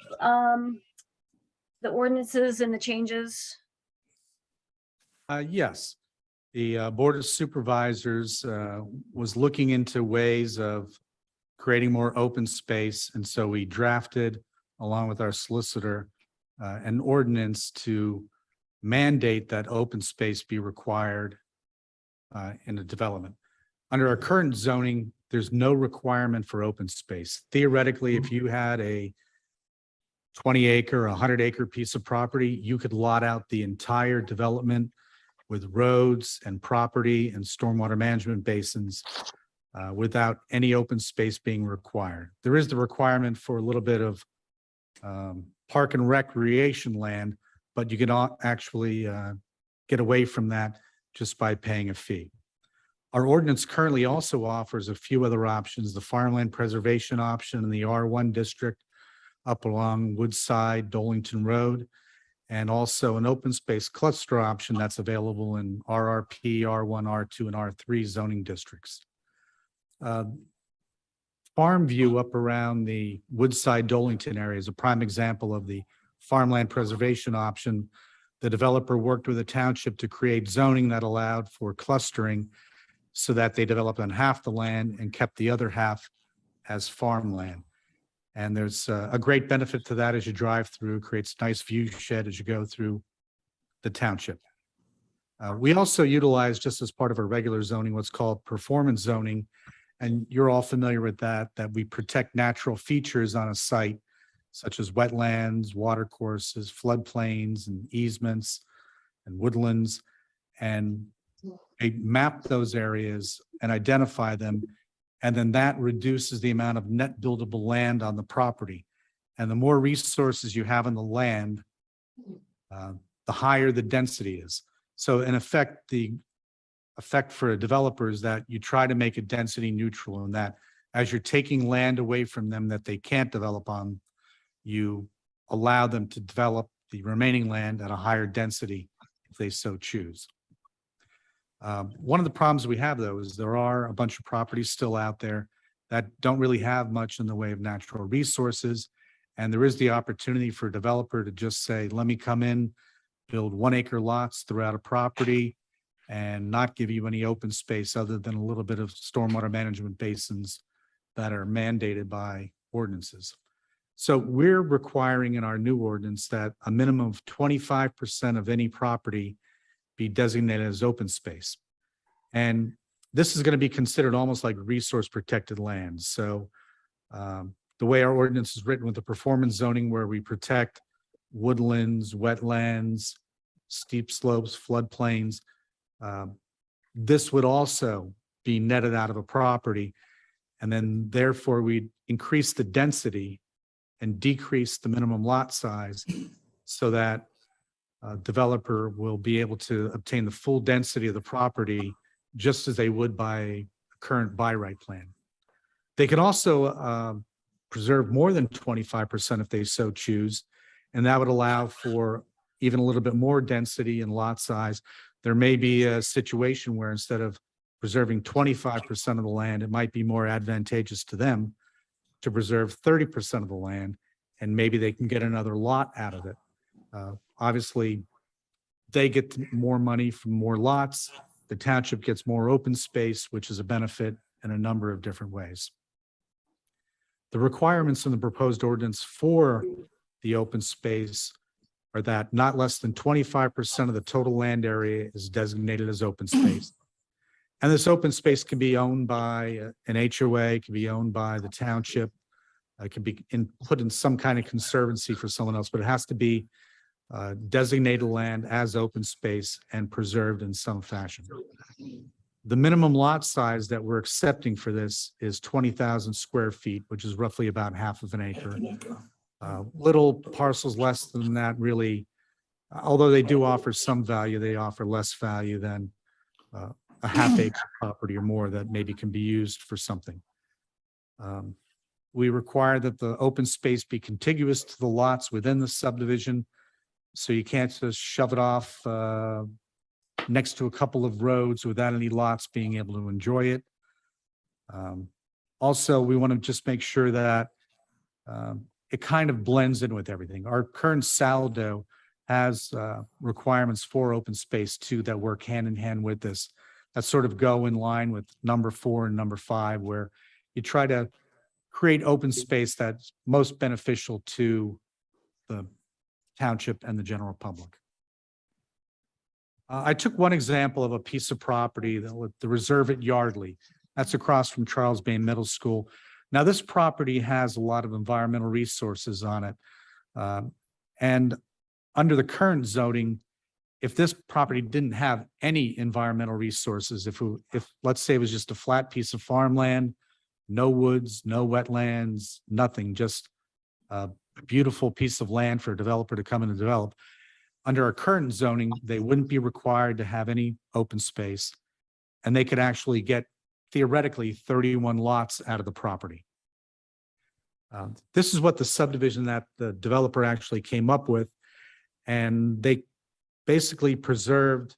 S1: the ordinances and the changes?
S6: Yes, the Board of Supervisors was looking into ways of creating more open space. And so we drafted, along with our solicitor, an ordinance to mandate that open space be required in a development. Under our current zoning, there's no requirement for open space. Theoretically, if you had a 20-acre, 100-acre piece of property, you could lot out the entire development with roads and property and stormwater management basins without any open space being required. There is the requirement for a little bit of park and recreation land, but you can actually get away from that just by paying a fee. Our ordinance currently also offers a few other options, the farmland preservation option in the R1 district up along Woodside, Dolington Road, and also an open space cluster option that's available in RRP, R1, R2, and R3 zoning districts. Farm View up around the Woodside, Dolington area is a prime example of the farmland preservation option. The developer worked with the township to create zoning that allowed for clustering so that they developed on half the land and kept the other half as farmland. And there's a great benefit to that as you drive through, creates a nice view shed as you go through the township. We also utilize, just as part of our regular zoning, what's called performance zoning. And you're all familiar with that we protect natural features on a site, such as wetlands, watercourses, floodplains, and easements, and woodlands. And they map those areas and identify them. And then that reduces the amount of net buildable land on the property. And the more resources you have on the land, the higher the density is. So in effect, the effect for a developer is that you try to make it density neutral, and that as you're taking land away from them that they can't develop on, you allow them to develop the remaining land at a higher density if they so choose. One of the problems we have, though, is there are a bunch of properties still out there that don't really have much in the way of natural resources. And there is the opportunity for a developer to just say, let me come in, build 1-acre lots throughout a property and not give you any open space other than a little bit of stormwater management basins that are mandated by ordinances. So we're requiring in our new ordinance that a minimum of 25% of any property be designated as open space. And this is going to be considered almost like resource protected land. So the way our ordinance is written with the performance zoning, where we protect woodlands, wetlands, steep slopes, floodplains, this would also be netted out of a property. And then therefore we'd increase the density and decrease the minimum lot size so that developer will be able to obtain the full density of the property just as they would by a current by right plan. They can also preserve more than 25% if they so choose, and that would allow for even a little bit more density and lot size. There may be a situation where instead of preserving 25% of the land, it might be more advantageous to them to preserve 30% of the land, and maybe they can get another lot out of it. Obviously, they get more money from more lots. The township gets more open space, which is a benefit in a number of different ways. The requirements in the proposed ordinance for the open space are that not less than 25% of the total land area is designated as open space. And this open space can be owned by an HOA, can be owned by the township, can be put in some kind of conservancy for someone else, but it has to be designated land as open space and preserved in some fashion. The minimum lot size that we're accepting for this is 20,000 square feet, which is roughly about half of an acre. Little parcels less than that really Although they do offer some value, they offer less value than a half acre property or more that maybe can be used for something. We require that the open space be contiguous to the lots within the subdivision. So you can't just shove it off next to a couple of roads without any lots being able to enjoy it. Also, we want to just make sure that it kind of blends in with everything. Our current saldo has requirements for open space too that work hand in hand with this, that sort of go in line with number 4 and number 5, where you try to create open space that's most beneficial to the township and the general public. I took one example of a piece of property that with the reserve at Yardley. That's across from Charles Bay Middle School. Now, this property has a lot of environmental resources on it. And under the current zoning, if this property didn't have any environmental resources, if let's say it was just a flat piece of farmland, no woods, no wetlands, nothing, just a beautiful piece of land for a developer to come in and develop. Under our current zoning, they wouldn't be required to have any open space, and they could actually get theoretically 31 lots out of the property. This is what the subdivision that the developer actually came up with, and they basically preserved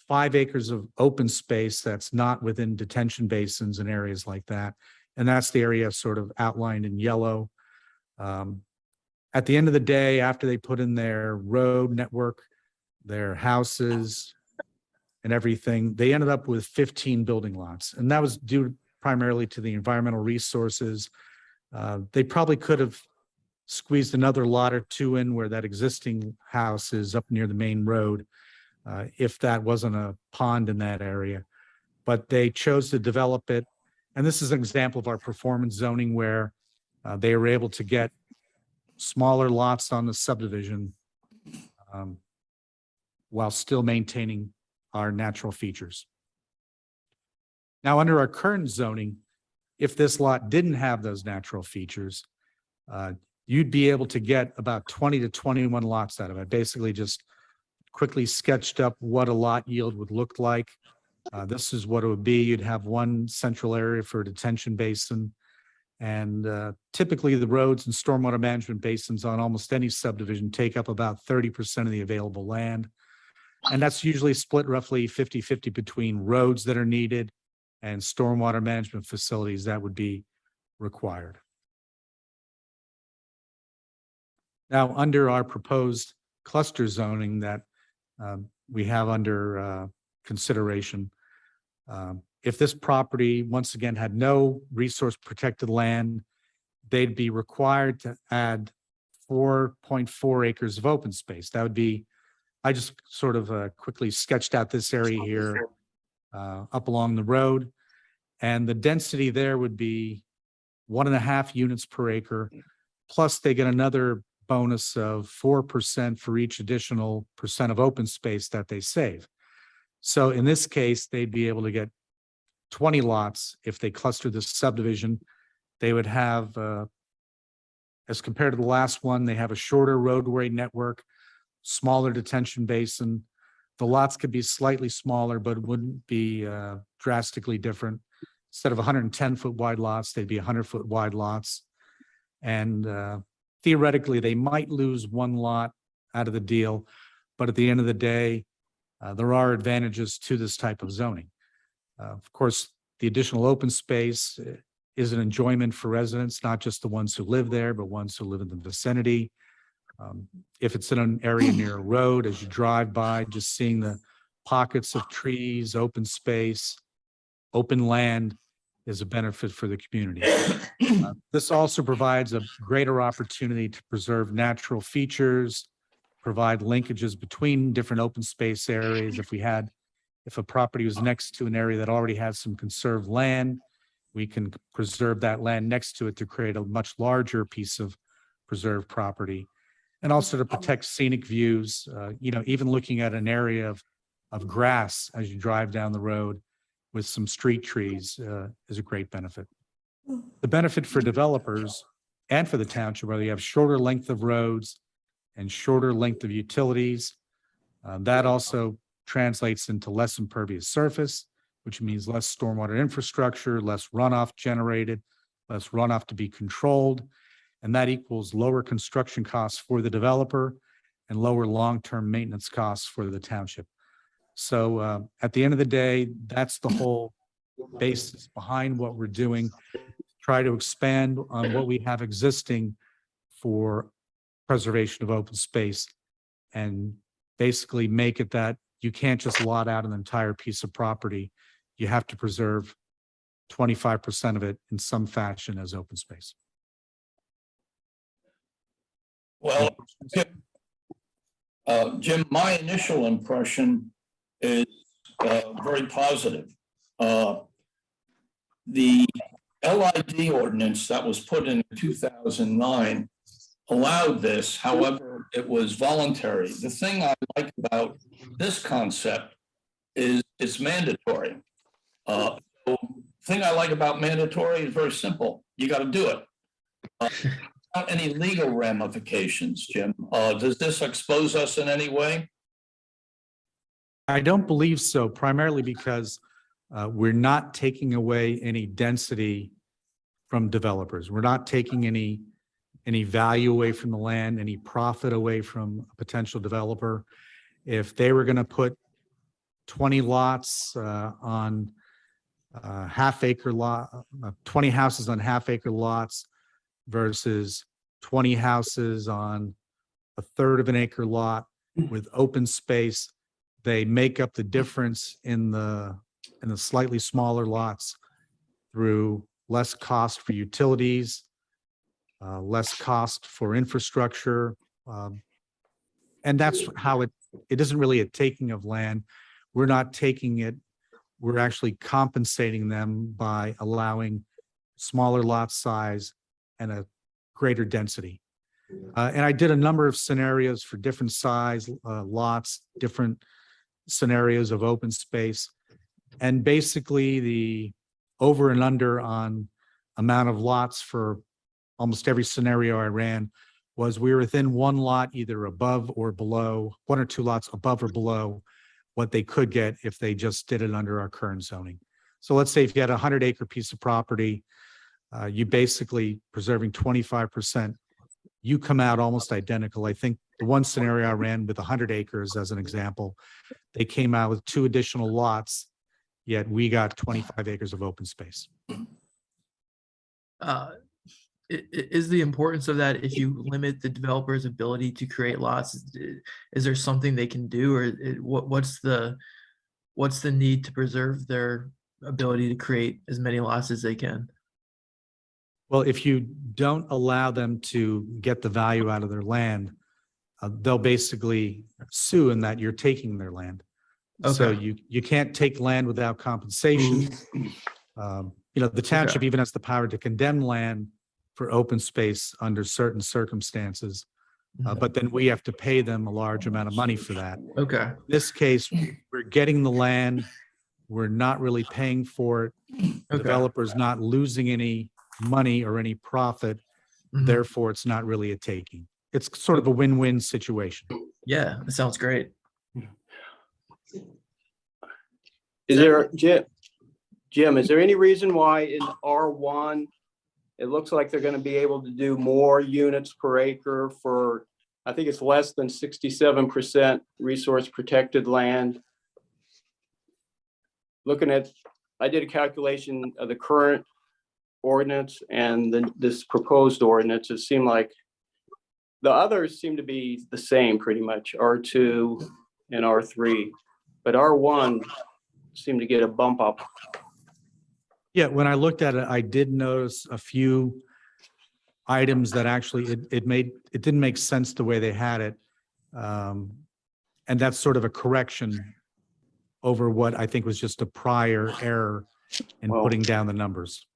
S6: 5 acres of open space that's not within detention basins and areas like that. And that's the area sort of outlined in yellow. At the end of the day, after they put in their road network, their houses and everything, they ended up with 15 building lots. And that was due primarily to the environmental resources. They probably could have squeezed another lot or 2 in where that existing house is up near the main road, if that wasn't a pond in that area. But they chose to develop it. And this is an example of our performance zoning where they were able to get smaller lots on the subdivision while still maintaining our natural features. Now, under our current zoning, if this lot didn't have those natural features, you'd be able to get about 20 to 21 lots out of it. Basically just quickly sketched up what a lot yield would look like. This is what it would be. You'd have one central area for a detention basin. And typically the roads and stormwater management basins on almost any subdivision take up about 30% of the available land. And that's usually split roughly 50-50 between roads that are needed and stormwater management facilities that would be required. Now, under our proposed cluster zoning that we have under consideration, if this property, once again, had no resource protected land, they'd be required to add 4.4 acres of open space. That would be, I just sort of quickly sketched out this area here up along the road. And the density there would be 1.5 units per acre. Plus they get another bonus of 4% for each additional percent of open space that they save. So in this case, they'd be able to get 20 lots. If they cluster this subdivision, they would have, as compared to the last one, they have a shorter roadway network, smaller detention basin. The lots could be slightly smaller, but wouldn't be drastically different. Instead of 110-foot wide lots, they'd be 100-foot wide lots. And theoretically, they might lose 1 lot out of the deal, but at the end of the day, there are advantages to this type of zoning. Of course, the additional open space is an enjoyment for residents, not just the ones who live there, but ones who live in the vicinity. If it's in an area near a road, as you drive by, just seeing the pockets of trees, open space, open land is a benefit for the community. This also provides a greater opportunity to preserve natural features, provide linkages between different open space areas. If a property was next to an area that already has some conserved land, we can preserve that land next to it to create a much larger piece of preserved property. And also to protect scenic views, even looking at an area of grass as you drive down the road with some street trees is a great benefit. The benefit for developers and for the township, where you have shorter length of roads, and shorter length of utilities. That also translates into less impervious surface, which means less stormwater infrastructure, less runoff generated, less runoff to be controlled. And that equals lower construction costs for the developer and lower long-term maintenance costs for the township. So at the end of the day, that's the whole basis behind what we're doing. Try to expand on what we have existing for preservation of open space and basically make it that you can't just lot out an entire piece of property. You have to preserve 25% of it in some fashion as open space.
S2: Well, Jim, my initial impression is very positive. The LID ordinance that was put in 2009 allowed this. However, it was voluntary. The thing I like about this concept is it's mandatory. The thing I like about mandatory is very simple. You got to do it. Without any legal ramifications, Jim. Does this expose us in any way?
S6: I don't believe so, primarily because we're not taking away any density from developers. We're not taking any value away from the land, any profit away from a potential developer. If they were going to put 20 lots on half-acre lot, 20 houses on half-acre lots versus 20 houses on a third of an acre lot with open space, they make up the difference in the slightly smaller lots through less cost for utilities, less cost for infrastructure. And that's how it isn't really a taking of land. We're not taking it. We're actually compensating them by allowing smaller lot size and a greater density. And I did a number of scenarios for different size lots, different scenarios of open space. And basically the over and under on amount of lots for almost every scenario I ran was we were within one lot, either above or below, one or two lots above or below what they could get if they just did it under our current zoning. So let's say if you had a 100-acre piece of property, you basically preserving 25%, you come out almost identical. I think the one scenario I ran with 100 acres as an example, they came out with 2 additional lots, yet we got 25 acres of open space.
S5: Is the importance of that, if you limit the developer's ability to create lots, is there something they can do, or what's the need to preserve their ability to create as many lots as they can?
S6: Well, if you don't allow them to get the value out of their land, they'll basically sue in that you're taking their land.
S5: Okay.
S6: So you can't take land without compensation. The township even has the power to condemn land for open space under certain circumstances, but then we have to pay them a large amount of money for that.
S5: Okay.
S6: In this case, we're getting the land. We're not really paying for it. The developer's not losing any money or any profit. Therefore, it's not really a taking. It's sort of a win-win situation.
S5: Yeah, that sounds great.
S3: Is there, Jim, is there any reason why in R1, it looks like they're going to be able to do more units per acre for, I think it's less than 67% resource protected land? Looking at, I did a calculation of the current ordinance and this proposed ordinance, it seemed like the others seem to be the same pretty much, R2 and R3, but R1 seemed to get a bump up.
S6: Yeah, when I looked at it, I did notice a few items that actually it didn't make sense the way they had it. And that's sort of a correction over what I think was just a prior error in putting down the numbers.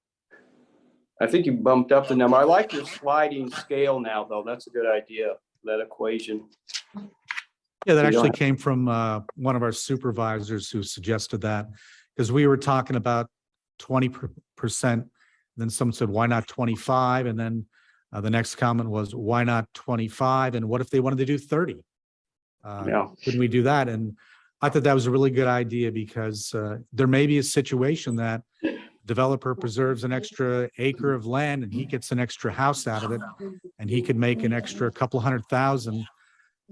S3: I think you bumped up the number. I like your sliding scale now, though. That's a good idea, that equation.
S6: Yeah, that actually came from one of our supervisors who suggested that, because we were talking about 20%. Then someone said, why not 25? And then The next comment was, why not 25? And what if they wanted to do 30?
S3: Yeah.
S6: Couldn't we do that? And I thought that was a really good idea because there may be a situation that developer preserves an extra acre of land and he gets an extra house out of it, and he could make an extra couple $100,000.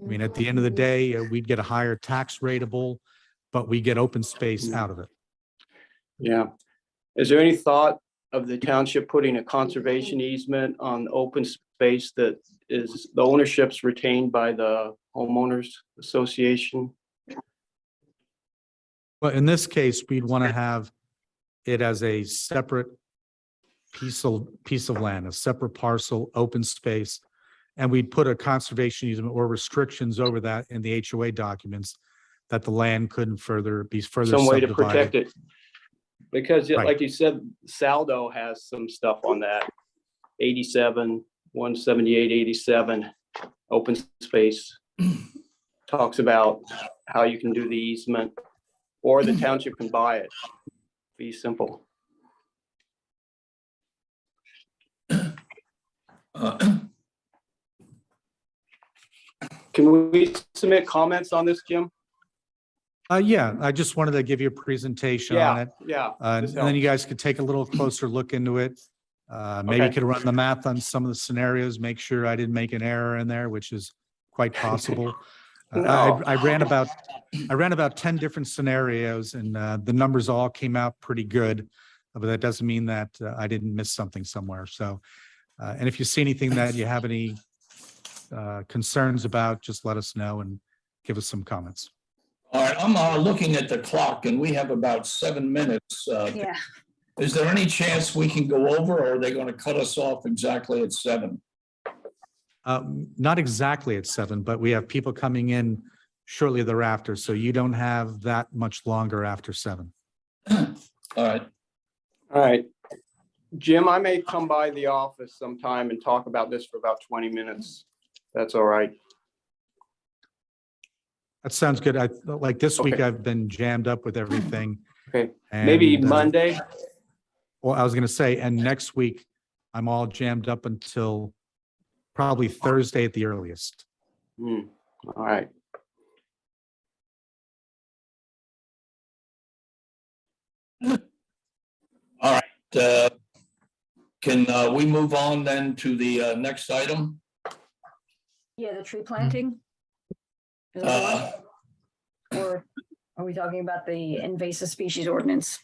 S6: I mean, at the end of the day, we'd get a higher tax rateable, but we get open space out of it.
S3: Yeah. Is there any thought of the township putting a conservation easement on open space that is, the ownership's retained by the homeowners association?
S6: Well, in this case, we'd want to have it as a separate piece of land, a separate parcel, open space. And we'd put a conservation easement or restrictions over that in the HOA documents that the land couldn't be further
S3: Some way to
S6: subdivided.
S3: protect it. Because
S6: Right.
S3: like you said, Saldo has some stuff on that. 87, 178, 87, open space. Talks about how you can do the easement, or the township can buy it. Be simple. Can we submit comments on this, Jim?
S6: Yeah, I just wanted to give you a presentation on
S3: Yeah,
S6: it.
S3: yeah.
S6: And
S3: this
S6: then you
S3: helps.
S6: guys could take a little closer look into it. Maybe you
S3: Okay.
S6: could run the math on some of the scenarios, make sure I didn't make an error in there, which is quite possible.
S3: No.
S6: I ran about 10 different scenarios, and the numbers all came out pretty good. But that doesn't mean that I didn't miss something somewhere. So, and if you see anything that you have any concerns about, just let us know and give us some comments.
S2: All right, I'm looking at the clock and we have about 7 minutes.
S1: Yeah.
S2: Is there any chance we can go over, or are they going to cut us off exactly at 7?
S6: Not exactly at 7, but we have people coming in shortly thereafter, so you don't have that much longer after 7.
S2: All right.
S3: All right. Jim, I may come by the office sometime and talk about this for about 20 minutes. That's all right.
S6: That sounds good. Like this week,
S3: Okay.
S6: I've been jammed up with everything.
S3: Okay, maybe
S6: and,
S3: Monday.
S6: Well, I was going to say, and next week, I'm all jammed up until probably Thursday at the earliest.
S3: All right.
S2: All right. Can we move on then to the next item?
S1: Yeah, the tree planting. Is that the one? Or are we talking about the invasive species ordinance?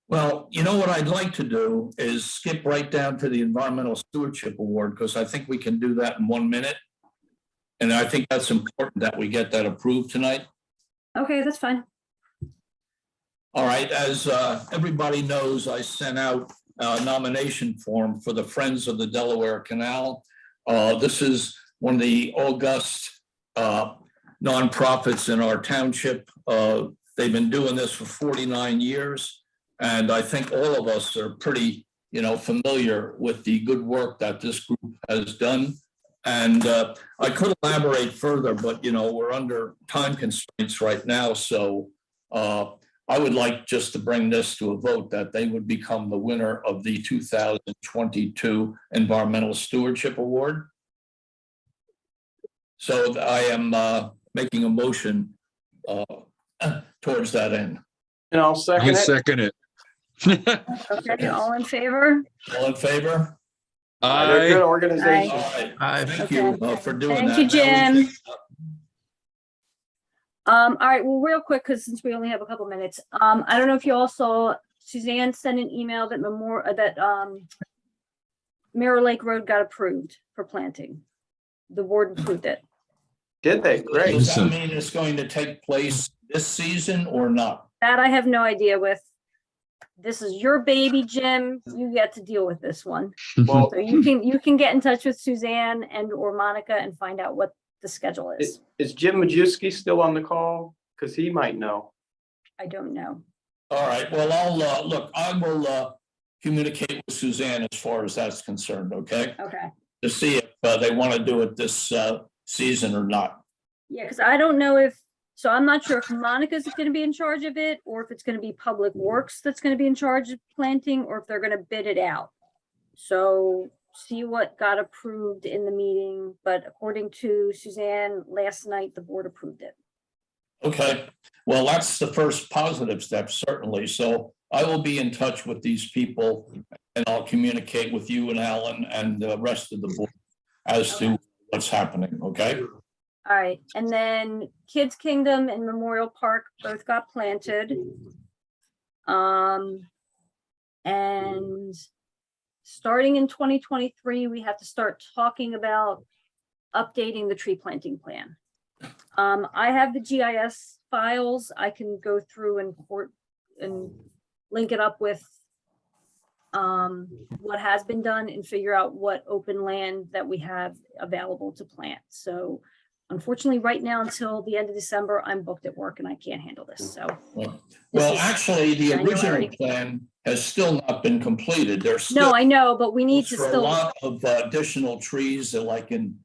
S2: Well, you know what I'd like to do is skip right down to the Environmental Stewardship Award, because I think we can do that in 1 minute. And I think that's important that we get that approved tonight.
S1: Okay, that's fine.
S2: All right, as everybody knows, I sent out a nomination form for the Friends of the Delaware Canal. This is one of the august nonprofits in our township. They've been doing this for 49 years. And I think all of us are pretty, familiar with the good work that this group has done. And I could elaborate further, but, we're under time constraints right now. So I would like just to bring this to a vote that they would become the winner of the 2022 Environmental Stewardship Award. So I am making a motion towards that end.
S3: And I'll second
S8: I
S3: it.
S8: second it.
S1: Okay, all in favor?
S2: All in favor?
S3: They're a good
S8: Aye.
S3: organization.
S2: All right,
S5: Aye.
S2: thank you for doing that.
S1: Thank you,
S2: Now we
S1: Jim. All right, well, real quick, because since we only have a couple minutes, I don't know if you all saw, Suzanne sent an email that Mirror Lake Road got approved for planting. The board approved it.
S3: Did they? Great.
S2: Does that mean it's going to take place this season or not?
S1: That I have no idea with. This is your baby, Jim. You get to deal with this one.
S3: Well,
S1: So you can get in touch with Suzanne and or Monica and find out what the schedule is.
S3: is Jim Majewski still on the call? Because he might know.
S1: I don't know.
S2: All right, well, I will communicate with Suzanne as far as that's concerned, okay?
S1: Okay.
S2: To see if they want to do it this season or not.
S1: Yeah, because I don't know so I'm not sure if Monica's going to be in charge of it or if it's going to be Public Works that's going to be in charge of planting or if they're going to bid it out. So see what got approved in the meeting, but according to Suzanne, last night, the board approved it.
S2: Okay, well, that's the first positive step, certainly. So I will be in touch with these people and I'll communicate with you and Alan and the rest of the board as to what's happening, okay?
S1: All right, and then Kids Kingdom and Memorial Park both got planted. And starting in 2023, we have to start talking about updating the tree planting plan. I have the GIS files. I can go through and link it up with what has been done and figure out what open land that we have available to plant. So unfortunately, right now, until the end of December, I'm booked at work and I can't handle this, so.
S2: Well,
S1: is
S2: actually, the original
S1: January.
S2: plan has still not been completed. There's
S1: No,
S2: still
S1: I know, but we need to
S2: for a
S1: still,
S2: lot of additional trees, like in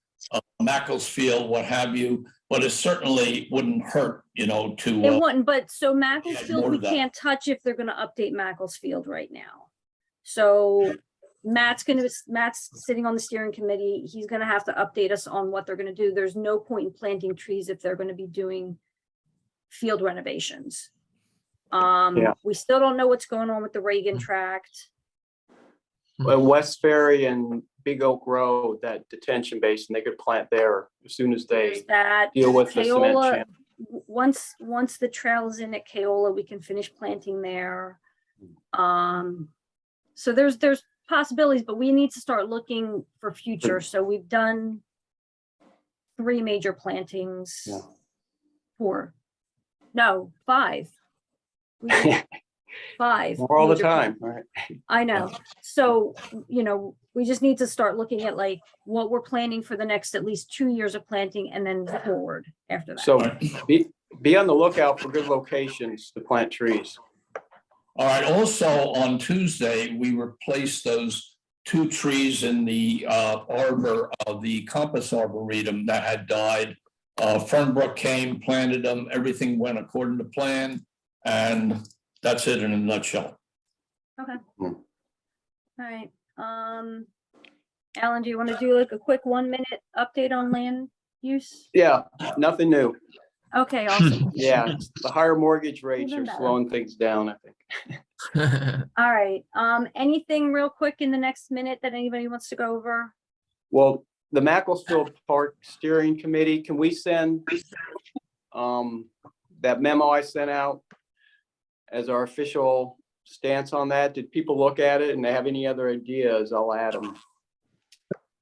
S2: Makefield, what have you, but it certainly wouldn't hurt, to.
S1: it wouldn't, but so
S2: more
S1: Macclesfield,
S2: to
S1: we
S2: that.
S1: can't touch if they're gonna update Macclesfield right now. So Matt's sitting on the steering committee. He's gonna have to update us on what they're gonna do. There's no point in planting trees if they're gonna be doing field renovations.
S3: Yeah.
S1: We still don't know what's going on with the Reagan tract.
S3: West Ferry and Big Oak Road, that detention basin, they could plant there as soon as
S1: There's
S3: they
S1: that.
S3: deal with the cement
S1: Keola,
S3: channel.
S1: once the trail is in at Keola, we can finish planting there. So there's possibilities, but we need to start looking for future. So we've done 3 major plantings.
S3: Yeah.
S1: 4. No, 5. We did 5.
S3: More all the
S1: major
S3: time, right?
S1: I know. So, we just need to start looking at like what we're planning for the next at least 2 years of planting and then forward after that.
S3: So be on the lookout for good locations to plant trees.
S2: All right, also on Tuesday, we replaced those 2 trees in the arbor of the Compass Arboretum that had died. Fernbrook came, planted them, everything went according to plan, and that's it in a nutshell.
S1: Okay. All right. Alan, do you want to do like a quick 1-minute update on land use?
S3: Yeah, nothing new.
S1: Okay, awesome.
S3: Yeah, the higher mortgage rates
S1: Even
S3: are
S1: better.
S3: slowing things down, I think.
S1: All right. Anything real quick in the next minute that anybody wants to go over?
S3: Well, the Macclesfield Park Steering Committee, can we send that memo I sent out as our official stance on that? Did people look at it and they have any other ideas? I'll add them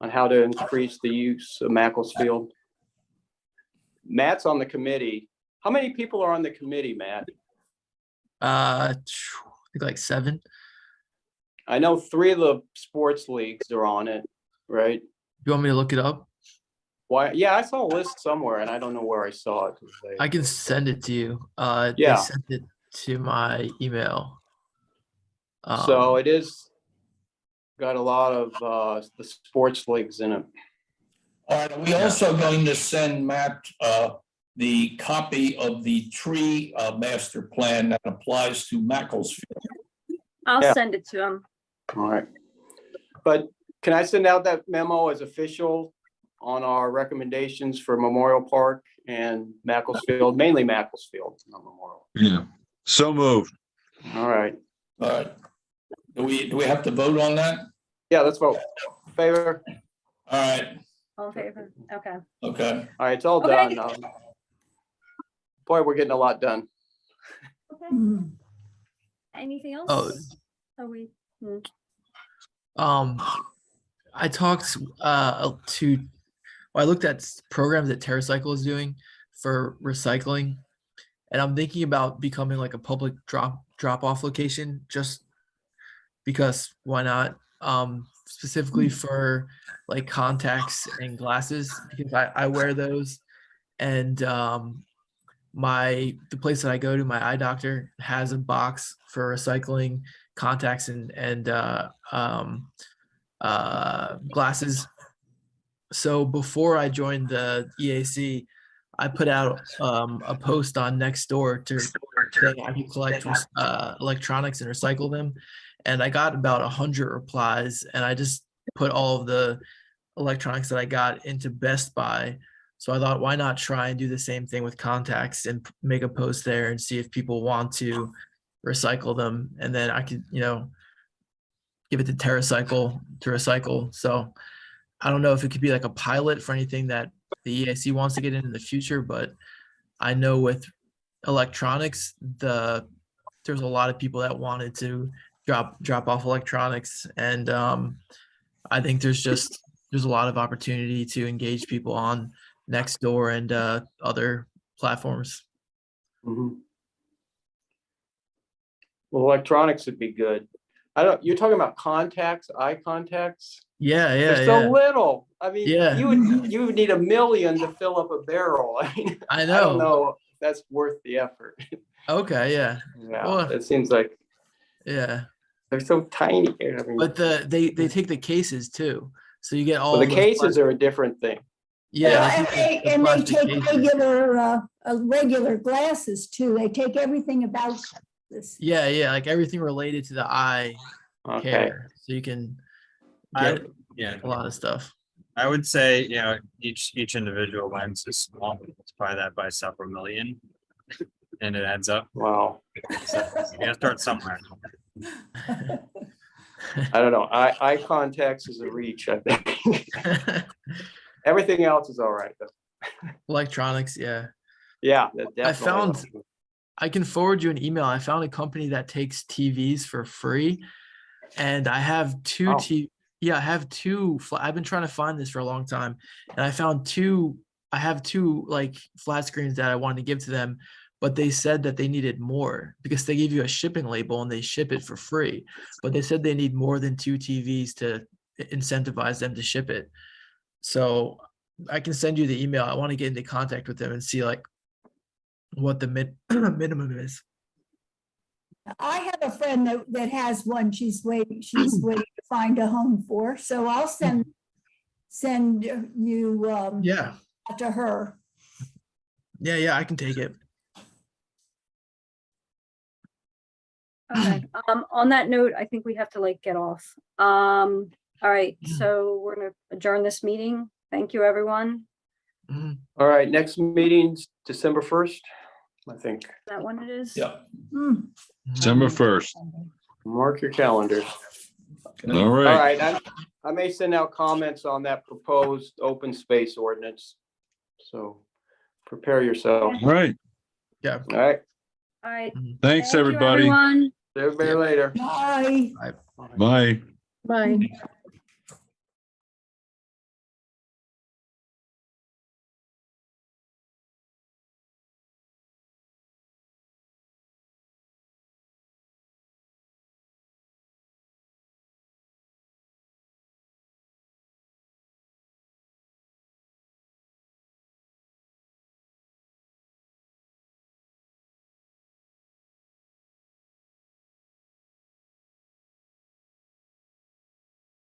S3: on how to increase the use of Macclesfield. Matt's on the committee. How many people are on the committee, Matt?
S5: I think like 7.
S3: I know 3 of the sports leagues are on it, right?
S5: You want me to look it up?
S3: Why? Yeah, I saw a list somewhere and I don't know where I saw it.
S5: I can send it to you. They
S3: Yeah.
S5: sent it to my email.
S3: So it is got a lot of the sports leagues in it.
S2: All right, are we also going to send Matt the copy of the tree master plan that applies to Macclesfield?
S1: I'll
S3: Yeah.
S1: send it to him.
S3: All right. But can I send out that memo as official on our recommendations for Memorial Park and Macclesfield, mainly Macclesfield, not Memorial?
S8: Yeah. So moved.
S3: All right.
S2: All right. Do we have to vote on that?
S3: Yeah, let's vote. Favor?
S2: All right,
S1: All in favor? Okay.
S2: okay.
S3: All right, it's all
S1: Okay.
S3: done. Boy, we're getting a lot done.
S1: Okay.
S10: Mhm.
S1: Anything else?
S5: Oh.
S1: Are we?
S5: I talked I looked at programs that TerraCycle is doing for recycling, and I'm thinking about becoming like a public drop-off location, just because why not? Specifically for like contacts and glasses, because I wear those, and the place that I go to, my eye doctor, has a box for recycling contacts and glasses. So before I joined the EAC, I put out a post on Nextdoor saying I could collect electronics and recycle them, and I got about 100 replies. And I just put all of the electronics that I got into Best Buy. So I thought, why not try and do the same thing with contacts and make a post there and see if people want to recycle them. And then I could, give it to TerraCycle to recycle. So I don't know if it could be like a pilot for anything that the EIC wants to get in the future, but I know with electronics, there's a lot of people that wanted to drop off electronics. And I think there's a lot of opportunity to engage people on Nextdoor and other platforms.
S3: Mhm. Well, electronics would be good. You're talking about contacts, eye contacts?
S5: Yeah,
S3: They're so little. I mean,
S5: Yeah.
S3: you would need 1 million to fill up a barrel. I mean,
S5: I
S3: I don't
S5: know.
S3: know if that's worth the effort.
S5: Okay, yeah,
S3: Yeah,
S5: Well-
S3: it seems like
S5: yeah.
S3: they're so tiny. I mean,
S5: But they take the cases too, so you get all
S3: well, the
S5: those
S3: cases are a different thing.
S5: Yeah,
S10: And
S5: take the
S10: they
S5: plastic
S10: take
S5: cases.
S10: regular glasses too. They take everything about this.
S5: Yeah, like everything related to the eye
S3: Okay.
S5: care, so you can
S7: I,
S5: get
S7: yeah,
S5: a lot of stuff.
S7: I would say, each individual lens is small. Multiply that by several million. And it adds up.
S3: Wow.
S7: So you gotta start somewhere.
S3: I don't know. Eye contacts is a reach, I think. Everything else is all right though.
S5: Electronics, yeah.
S3: Yeah, that
S5: I
S3: definitely.
S5: I can forward you an email. I found a company that takes TVs for free, and I have two
S3: Wow.
S5: Yeah, I have two. I've been trying to find this for a long time, and I found two. I have two like flat screens that I wanted to give to them, but they said that they needed more because they give you a shipping label and they ship it for free. But they said they need more than 2 TVs to incentivize them to ship it. So I can send you the email. I want to get into contact with them and see like what the minimum is.
S10: I have a friend that has one she's waiting to find a home for. So I'll send you
S5: Yeah,
S10: to her.
S5: yeah, I can take it.
S1: Okay, on that note, I think we have to get off. All right, so we're gonna adjourn this meeting. Thank you, everyone.
S5: Mhm.
S3: All right, next meeting's December 1st, I think.
S1: Is that when it is?
S2: Yeah.
S10: Hmm.
S8: December 1st.
S3: Mark your calendars.
S8: All
S3: All
S8: right.
S3: right, I may send out comments on that proposed open space ordinance. So prepare yourself.
S8: All right.
S5: Yeah.
S3: All right,
S1: All right.
S8: Thanks,
S1: Thank you,
S8: everybody.
S1: everyone.
S3: see everybody later.
S10: Bye.
S8: Bye.
S9: Bye.